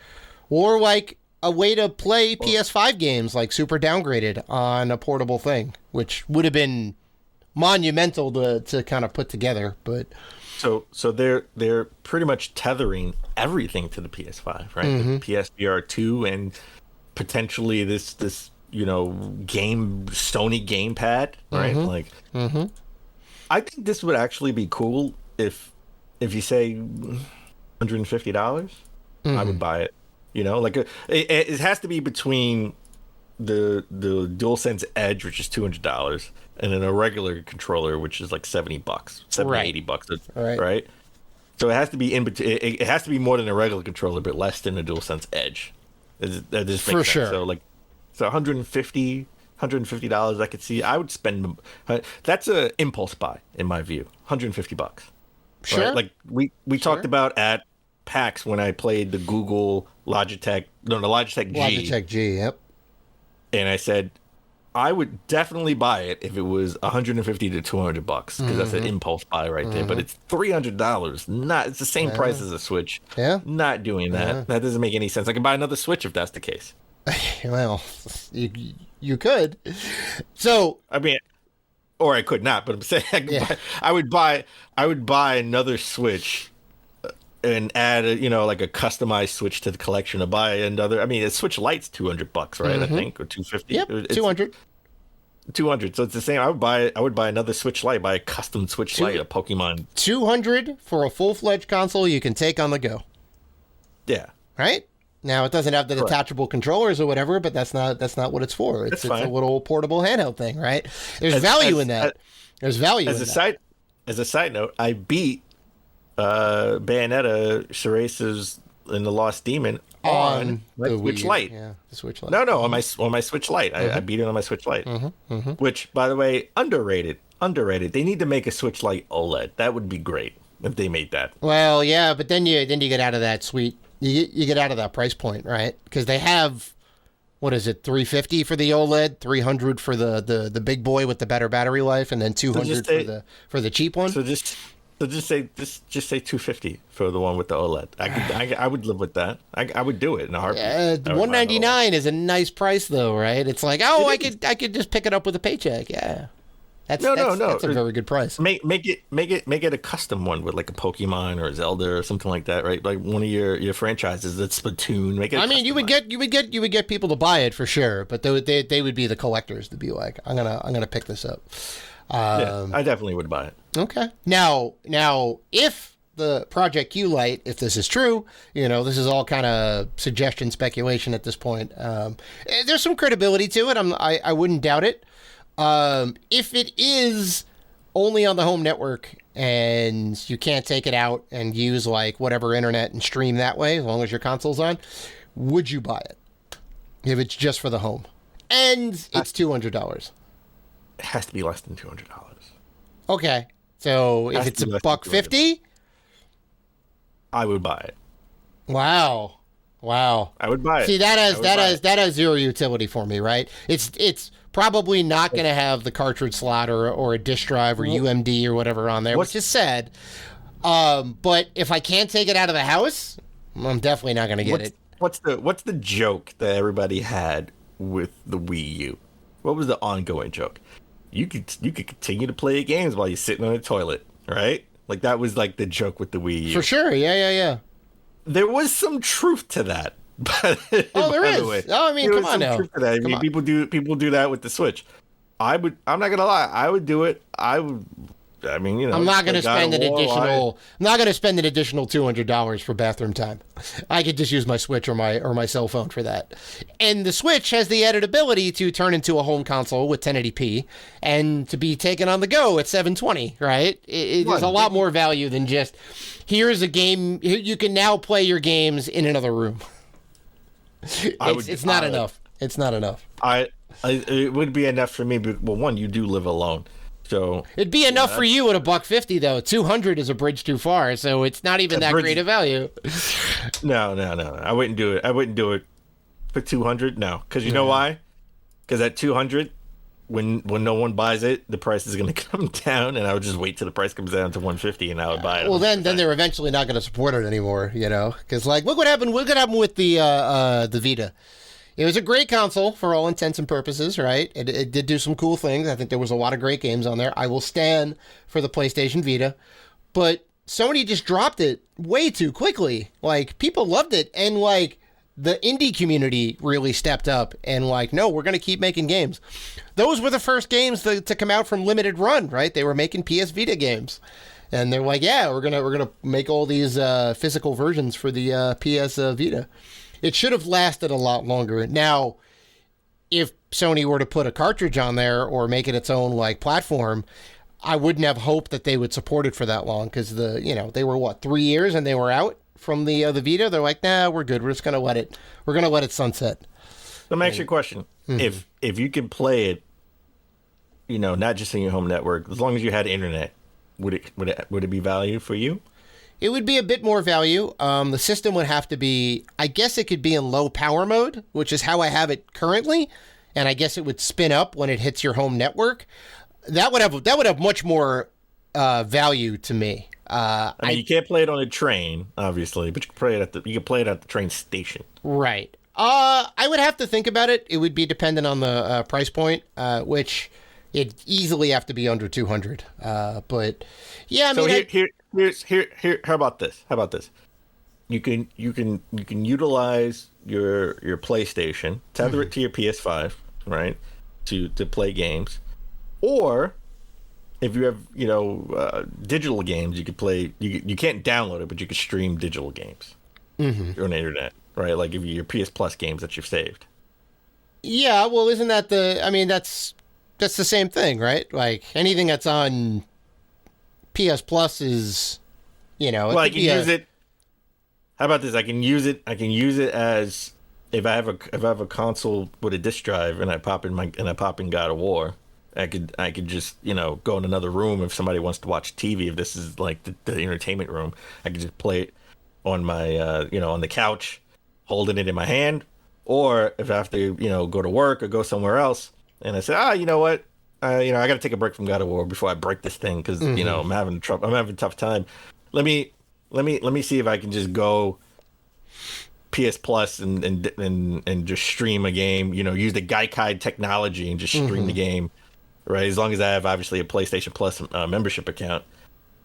or like a way to play PS5 games like Super Downgraded on a portable thing, which would have been monumental to kind of put together. But so they're pretty much tethering everything to the PS5, right? The PSVR 2 and potentially this Sony gamepad, right? I think this would actually be cool if you say $150, I would buy it. It has to be between the DualSense Edge, which is $200, and then a regular controller, which is like $70, $80, right? So it has to be in between. It has to be more than a regular controller, but less than a DualSense Edge. That just makes sense. So $150 I could see. I would spend. That's an impulse buy in my view. $150. Sure. Right? Like we talked about at PAX when I played the Google Logitech G. Logitech G, yep. And I said I would definitely buy it if it was $150 to $200 because that's an impulse buy right there. But it's $300. It's the same price as a Switch. Yeah. Not doing that. Yeah. That doesn't make any sense. I can buy another Switch if that's the case. Well, you could. So I mean, or I could not. But I'm saying I would buy another Switch and add like a customized Switch to the collection, to buy another. I mean, a Switch Lite's $200, right? I think, or $250. Yep, It's 200. 200. So it's the same. I would buy another Switch Lite, buy a custom Switch Lite, a Pokemon. 200 for a full-fledged console you can take on the go. Yeah. Right? Now, it doesn't have the detachable controllers or whatever, but that's not what it's for. It's a little portable handheld thing, right? There's value in that. There's value in that. As a side note, I beat Bayonetta, Shirace's and the Lost Demon on my Switch Lite. Yeah, the Switch Lite. No, on my Switch Lite. I beat it on my Switch Lite. Which, by the way, underrated. They need to make a Switch Lite OLED. That would be great if they made that. Well, yeah, but then you get out of that sweet. You get out of that price point, right? Because they have, what is it, $350 for the OLED, $300 for the big boy with the better battery life, and then $200 for the cheap one. So just say $250 for the one with the OLED. I would live with that. I would do it in a heartbeat. $199 is a nice price though, right? It's like, I could just pick it up with a paycheck. Yeah. That's a very good price. Make it a custom one with like a Pokemon or a Zelda or something like that, right? Like one of your franchises that's Splatoon. Make it. I mean, you would get people to buy it for sure, but they would be the collectors to be like, I'm gonna pick this up. I definitely would buy it. Okay. Now, if the Project Q Lite, if this is true, this is all kind of suggestion, speculation at this point. There's some credibility to it. I wouldn't doubt it. If it is only on the home network and you can't take it out and use like whatever internet and stream that way, as long as your console's on, would you buy it? If it's just for the home and it's $200. It has to be less than $200. Okay. So if it's $150, I would buy it. Wow. I would buy it. See, that has zero utility for me, right? It's probably not going to have the cartridge slot or a disk drive or UMD or whatever on there, which is sad. But if I can't take it out of the house, I'm definitely not going to get it. What's the joke that everybody had with the Wii U? What was the ongoing joke? You could continue to play games while you're sitting on the toilet, right? Like that was like the joke with the Wii U. For sure, yeah. There was some truth to that. But there is. I mean, come on now. I mean, people do that with the Switch. I'm not gonna lie. I would do it. I mean, I'm not going to spend an additional. I'm not going to spend an additional $200 for bathroom time. I could just use my Switch or my cell phone for that. And the Switch has the added ability to turn into a home console with 1080p and to be taken on the go at 720. Right? There's a lot more value than just here's a game. You can now play your games in another room. It's not enough. It's not enough. It would be enough for me. But, well, one, you do live alone. So it'd be enough for you at $150 though. 200 is a bridge too far, so it's not even that great a value. No. I wouldn't do it. I wouldn't do it for 200. No, because you know why? Because at 200, when no one buys it, the price is going to come down, and I would just wait till the price comes down to 150, and I would buy it. Well, then they're eventually not going to support it anymore, Because like, look what happened. Look what happened with the Vita. It was a great console for all intents and purposes, right? It did do some cool things. I think there was a lot of great games on there. I will stand for the PlayStation Vita. But Sony just dropped it way too quickly. Like, people loved it. And, like, the indie community really stepped up and, like, no, we're going to keep making games. Those were the first games to come out from Limited Run, right? They were making PS Vita games. And they're like, yeah, we're gonna make all these physical versions for the PS Vita. It should have lasted a lot longer. Now, if Sony were to put a cartridge on there or make it its own like platform, I wouldn't have hoped that they would support it for that long because they were 3 years and they were out from the Vita. They're like, nah, we're good. We're gonna let it sunset. Let me ask you a question. Mm-hmm. If you could play it, not just in your home network, as long as you had internet, would it be value for you? It would be a bit more value. The system would have to be, I guess it could be in low power mode, which is how I have it currently. And I guess it would spin up when it hits your home network. That would have much more value to me. I mean, you can't play it on a train, obviously, but you can play it at the train station. Right. I would have to think about it. It would be dependent on the price point, which it'd easily have to be under 200. But yeah, I mean, How about this? you can utilize your PlayStation, tether it to your PS5, right, to play games, or if you have digital games, you could play. You can't download it, but you could stream digital games on the internet, right? Like if your PS Plus games that you've saved. Yeah, well, isn't that that's the same thing, right? Like anything that's on PS Plus is, Well, I can use it. How about this? I can use it as if I have a console with a disc drive and I pop in God of War. I could just go in another room if somebody wants to watch TV. If this is like the entertainment room, I could just play it on my on the couch, holding it in my hand. Or if I have to go to work or go somewhere else, and I say, you know what, I got to take a break from God of War before I break this thing because I'm having a tough time. Let me see if I can just go PS Plus and just stream a game. Use the Gaikai technology and just stream the game. Right, as long as I have obviously a PlayStation Plus membership account.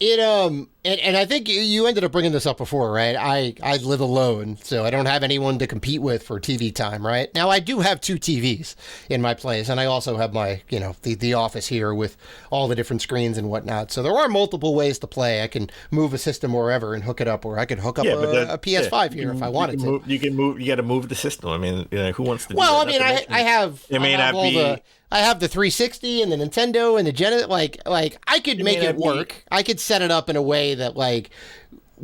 And I think you ended up bringing this up before, right? I live alone, so I don't have anyone to compete with for TV time, right? Now I do have 2 TVs in my place, and I also have my the office here with all the different screens and whatnot. So there are multiple ways to play. I can move a system wherever and hook it up, or I could hook up a PS5 here if I wanted to. You can move. You got to move the system. I mean, who wants to? Well, I mean, I have the 360 and the Nintendo and the Genesis. Like I could make it work. I could set it up in a way that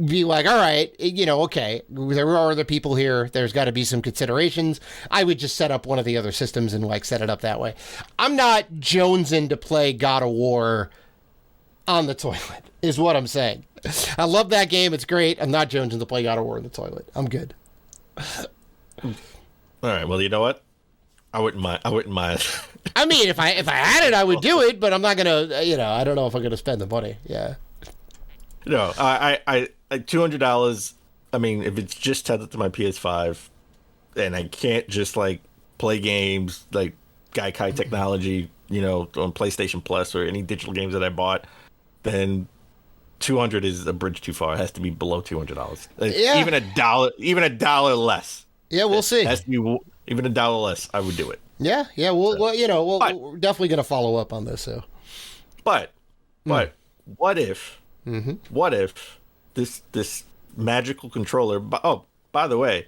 be like, all right, okay, there are other people here. There's got to be some considerations. I would just set up one of the other systems and set it up that way. I'm not jonesing to play God of War on the toilet, is what I'm saying. I love that game. It's great. I'm not jonesing to play God of War in the toilet. I'm good. All right. Well, you know what? I wouldn't mind. I mean, if I had it, I would do it, but I'm not gonna. I don't know if I'm gonna spend the money. Yeah. No, I $200. I mean, if it's just tethered to my PS5, and I can't just play games like Gaikai technology, on PlayStation Plus or any digital games that I bought, then $200 is a bridge too far. It has to be below $200. Yeah. Even a dollar less. Yeah, we'll see. It has to be even a dollar less. I would do it. Yeah. We're definitely gonna follow up on this. So, but what if? What if this magical controller? Oh, by the way,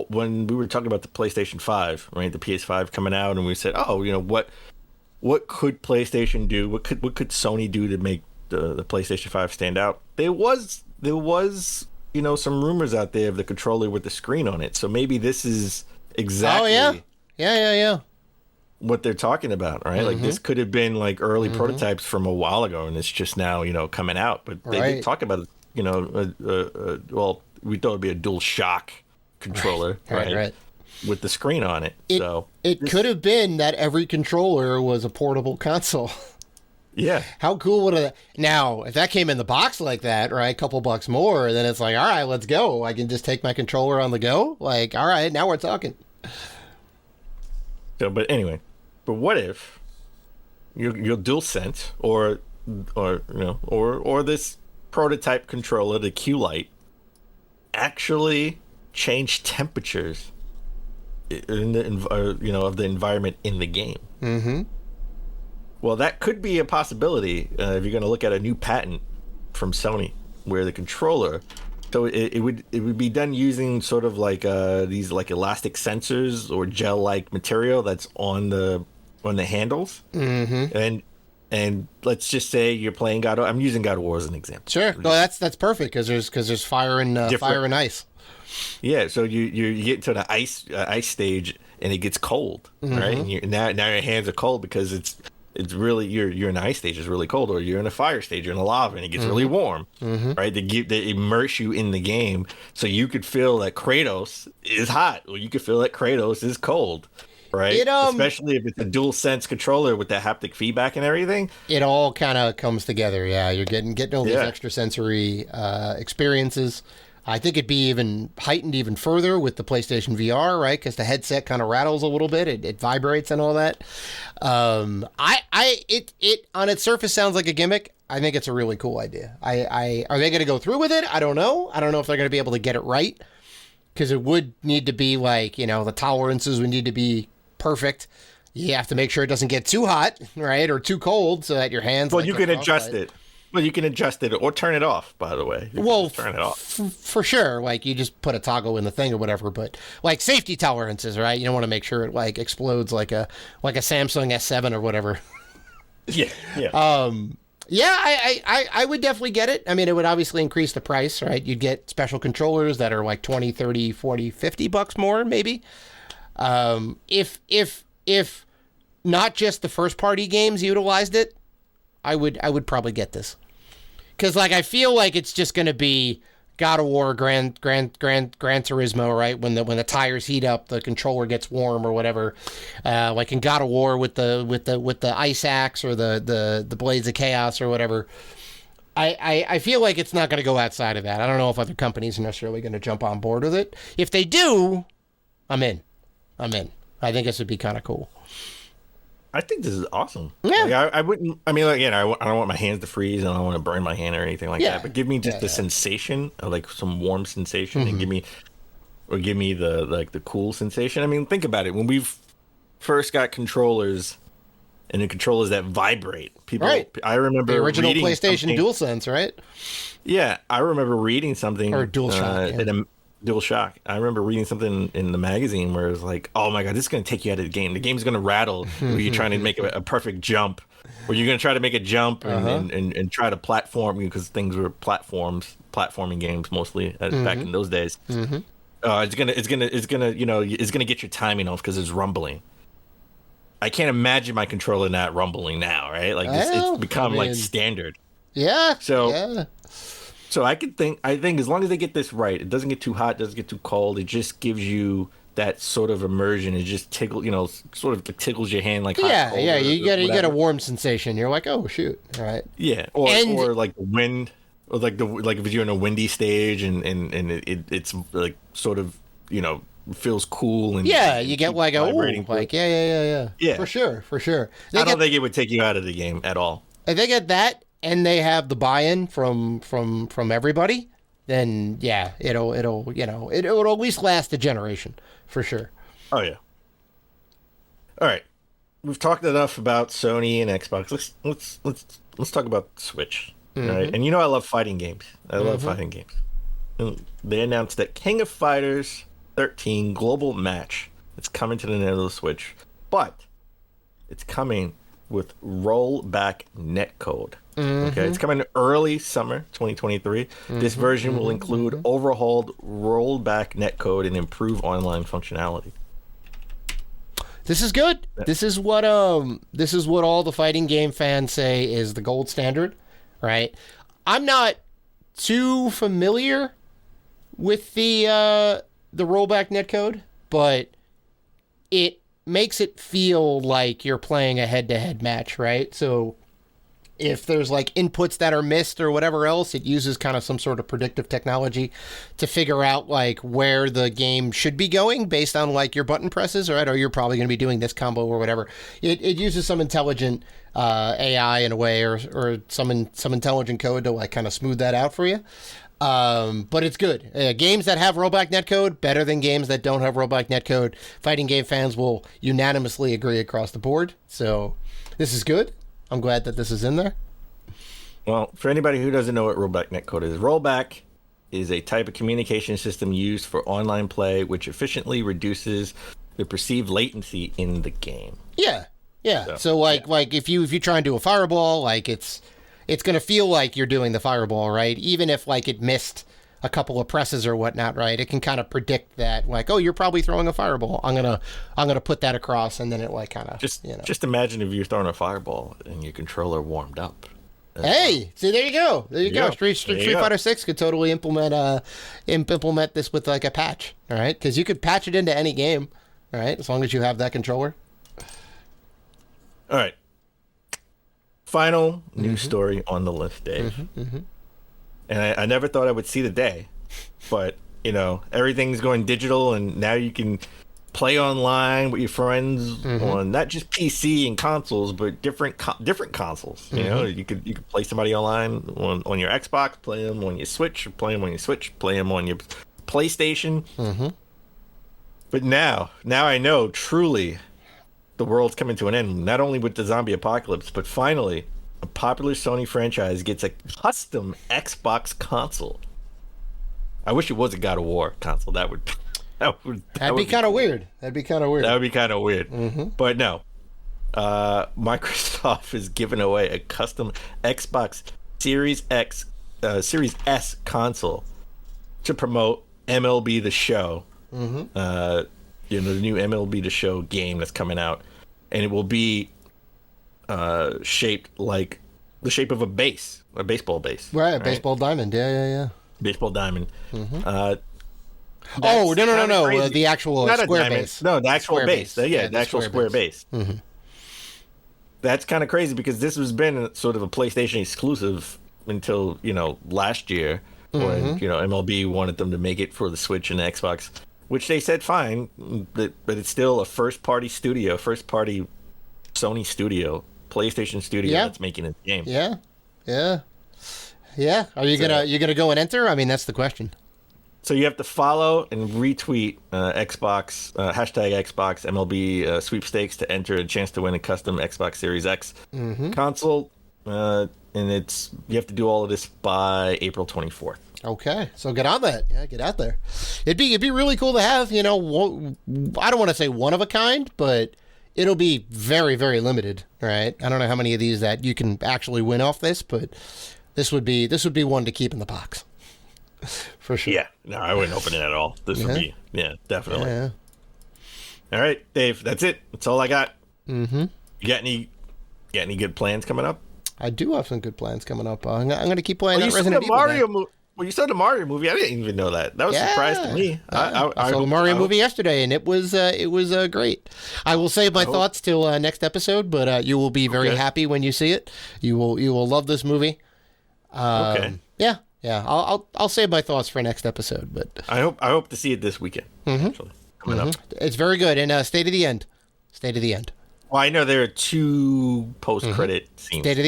when we were talking about the PlayStation 5, right, the PS5 coming out, and we said, what could PlayStation do? What could Sony do to make the PlayStation 5 stand out? There was some rumors out there of the controller with the screen on it. So maybe this is exactly. Oh yeah. What they're talking about, right? Like this could have been early prototypes from a while ago, and it's just now coming out. But they did talk about it. Well, we thought it'd be a dual shock controller, right? With the screen on it. It could have been that every controller was a portable console. Yeah. How cool would it? Now, if that came in the box like that, right, a couple bucks more, then it's all right, let's go. I can just take my controller on the go. All right, now we're talking. So, but anyway. But what if your DualSense or this prototype controller, the Q-Lite, actually change temperatures of the environment in the game? Mm-hmm. Well, that could be a possibility if you're going to look at a new patent from Sony, where the controller. So it would be done using sort of these elastic sensors or gel-like material that's on the handles. Mm-hmm. And let's just say you're playing God of War. I'm using God of War as an example. Sure. No, that's perfect because there's fire and ice. Yeah. So you get into the ice stage and it gets cold, right? And now your hands are cold because it's really you're in the ice stage, it's really cold, or you're in a fire stage, you're in a lava and it gets really warm, right? They immerse you in the game so you could feel that Kratos is hot, or you could feel that Kratos is cold, right? Especially if it's a DualSense controller with that haptic feedback and everything. It all kind of comes together. Yeah, you're getting all these extra sensory experiences. I think it'd be even heightened even further with the PlayStation VR, right? Because the headset kind of rattles a little bit, it vibrates and all that. It on its surface sounds like a gimmick. I think it's a really cool idea. Are they going to go through with it? I don't know. I don't know if they're going to be able to get it right, because it would need to be like, the tolerances would need to be perfect. You have to make sure it doesn't get too hot, right, or too cold, so that your hands. Well, you can adjust it. Well, you can adjust it or turn it off, by the way. Turn it off. For sure. Like, you just put a toggle in the thing or whatever, but like safety tolerances, right? You don't want to make sure it like explodes like a Samsung S7 or whatever. Yeah. I would definitely get it. I mean, it would obviously increase the price, right? You'd get special controllers that are like 20, 30, 40, 50 bucks more, maybe. If not just the first party games utilized it, I would probably get this. Because like I feel like it's just going to be God of War, Gran Turismo, right? When the tires heat up, the controller gets warm or whatever. Like in God of War with the ice axe or the Blades of Chaos or whatever. I feel like it's not going to go outside of that. I don't know if other companies are necessarily going to jump on board with it. If they do, I'm in. I think this would be kind of cool. I think this is awesome. Yeah. Like, I wouldn't. I mean, again, I don't want my hands to freeze, and I don't want to burn my hand or anything like that. But give me just the sensation of like some warm sensation, and give me the cool sensation. I mean, think about it. When we first got controllers, and the controllers that vibrate, people. Right. I remember the original PlayStation DualSense, right? Yeah, I remember reading something or DualShock. DualShock. I remember reading something in the magazine where it was like, "Oh my god, this is going to take you out of the game. The game's going to rattle. Where you're trying to make a perfect jump, or you're going to try to make a jump and try to platform, because things were platforming games mostly back in those days. It's gonna get your timing off because it's rumbling. I can't imagine my controller not rumbling now, right? Like it's become like standard. Yeah. So I think as long as they get this right, it doesn't get too hot, doesn't get too cold. It just gives you that sort of immersion. It just sort of tickles your hand like hot, cold, you get a warm sensation. You're like, oh shoot, right? Yeah, or like the wind, or like if you're in a windy stage and it's like sort of feels cool and you get like yeah, for sure. I don't think it would take you out of the game at all. If they get that, and they have the buy-in from everybody, then it'll at least last a generation for sure. Oh yeah. All right, we've talked enough about Sony and Xbox. Let's talk about Switch. Right, and I love fighting games. I love fighting games. And they announced that King of Fighters 13 Global Match. It's coming to the Nintendo Switch, but it's coming with rollback netcode. Okay, it's coming early summer 2023. This version will include overhauled rollback netcode and improve online functionality. This is good. This is what all the fighting game fans say is the gold standard, right? I'm not too familiar with the rollback netcode, but it makes it feel like you're playing a head-to-head match, right? So if there's like inputs that are missed or whatever else, it uses kind of some sort of predictive technology to figure out like where the game should be going based on like your button presses, right? Or you're probably going to be doing this combo or whatever. It uses some intelligent AI in a way, or some intelligent code to like kind of smooth that out for you. But it's good. Games that have rollback netcode, better than games that don't have rollback netcode. Fighting game fans will unanimously agree across the board. So this is good. I'm glad that this is in there. Well, for anybody who doesn't know what rollback netcode is, rollback is a type of communication system used for online play, which efficiently reduces the perceived latency in the game. Yeah. So like if you try and do a fireball, like it's going to feel like you're doing the fireball, right? Even if like it missed a couple of presses or whatnot, right? It can kind of predict that, like, oh, you're probably throwing a fireball. I'm gonna put that across, and then it like kind of just imagine if you're throwing a fireball and your controller warmed up. Hey, see, there you go. Street Fighter 6 could totally implement this with like a patch, all right? Because you could patch it into any game, all right? As long as you have that controller. All right. Final news story on the list, Dave. And I never thought I would see the day, but everything's going digital, and now you can play online with your friends on not just PC and consoles, but different consoles. You could play somebody online on your Xbox, play them on your Switch, or play them on your Switch, play them on your PlayStation. But now I know truly the world's coming to an end. Not only with the zombie apocalypse, but finally a popular Sony franchise gets a custom Xbox console. I wish it was a God of War console. That'd be kind of weird. That'd be kind of weird. That would be kind of weird. But no, Microsoft is giving away a custom Xbox Series S console to promote MLB The Show. The new MLB The Show game that's coming out, and it will be shaped like the shape of a baseball base. Right, a baseball diamond. Yeah. Baseball diamond. No. The actual square base. No, the actual base. The actual square base. That's kind of crazy because this has been sort of a PlayStation exclusive until last year when MLB wanted them to make it for the Switch and the Xbox, which they said fine, but it's still a first-party Sony studio, PlayStation studio that's making a game. Yeah. Are you gonna go and enter? I mean, that's the question. So you have to follow and retweet Xbox hashtag Xbox MLB sweepstakes to enter a chance to win a custom Xbox Series X console, and you have to do all of this by April 24th. Okay, so get on that. Yeah, get out there. It'd be really cool to have. I don't want to say one of a kind, but it'll be very, very limited. Right? I don't know how many of these that you can actually win off this, but this would be one to keep in the box. For sure. Yeah, no, I wouldn't open it at all. This would be, definitely. Yeah. All right, Dave, that's it. That's all I got. You got any good plans coming up? I do have some good plans coming up. I'm going to keep playing that Resident Evil. Well, you saw the Mario movie. I didn't even know that. That was a surprise to me. I saw the Mario movie yesterday, and it was great. I will save my thoughts till next episode, but you will be very happy when you see it. You will love this movie. Okay. Yeah, I'll save my thoughts for next episode, but I hope to see it this weekend. Actually, coming up. It's very good. And State of the End. Well, I know there are 2 post-credit scenes. State of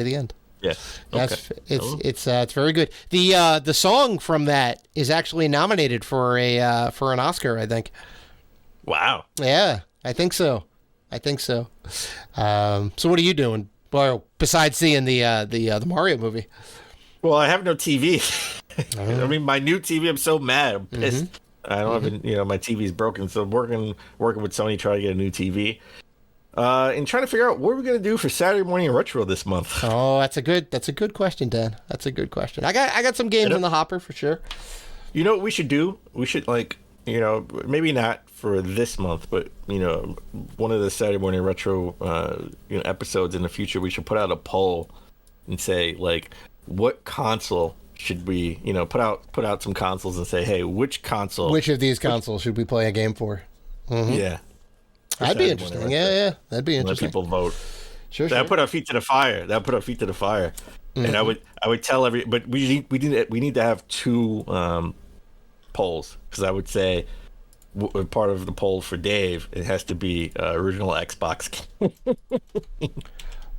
the End. Yeah. Okay. It's very good. The song from that is actually nominated for an Oscar, I think. Wow. Yeah, I think so. So what are you doing? Well, besides seeing the Mario movie. Well, I have no TV. I mean, my new TV, I'm so mad. I'm pissed. I don't have my TV's broken, so I'm working with Sony trying to get a new TV. And trying to figure out what we're going to do for Saturday Morning Retro this month. Oh, that's a good question, Dan. That's a good question. I got some games in the hopper for sure. You know what we should do? We should maybe not for this month, but one of the Saturday Morning Retro episodes in the future, we should put out a poll and say what console should we put out some consoles and say, hey, which of these consoles should we play a game for? Yeah, that'd be interesting. Yeah, that'd be interesting. Let people vote. Sure. That put our feet to the fire. And I would tell but we need to have 2 polls, because I would say part of the poll for Dave, it has to be original Xbox.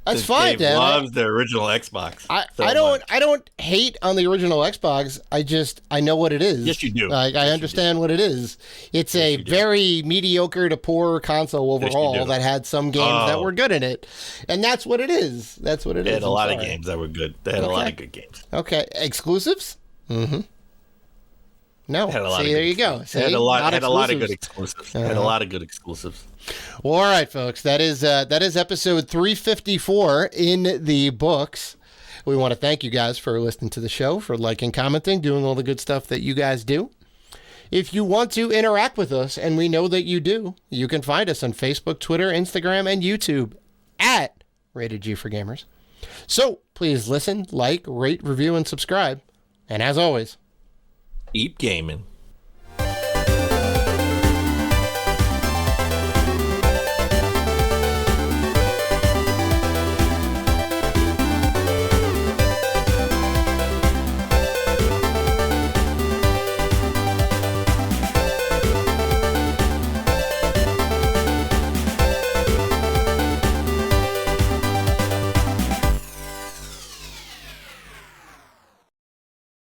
That's fine, Dave Dan. Loves the original Xbox. I don't hate on the original Xbox. I know what it is. Yes, you do. I understand what it is. It's a very mediocre to poor console overall that had some games that were good in it, and that's what it is. That's what it is. They had a lot of games that were good. They had a lot of good games. Okay, exclusives. No. See, there you go. See, had a lot of good exclusives. Had a lot of good exclusives. Well, all right, folks. That is episode 354 in the books. We want to thank you guys for listening to the show, for liking, commenting, doing all the good stuff that you guys do. If you want to interact with us, and we know that you do, you can find us on Facebook, Twitter, Instagram, and YouTube at Rated G for Gamers. So please listen, like, rate, review, and subscribe. And as always, Keep gaming.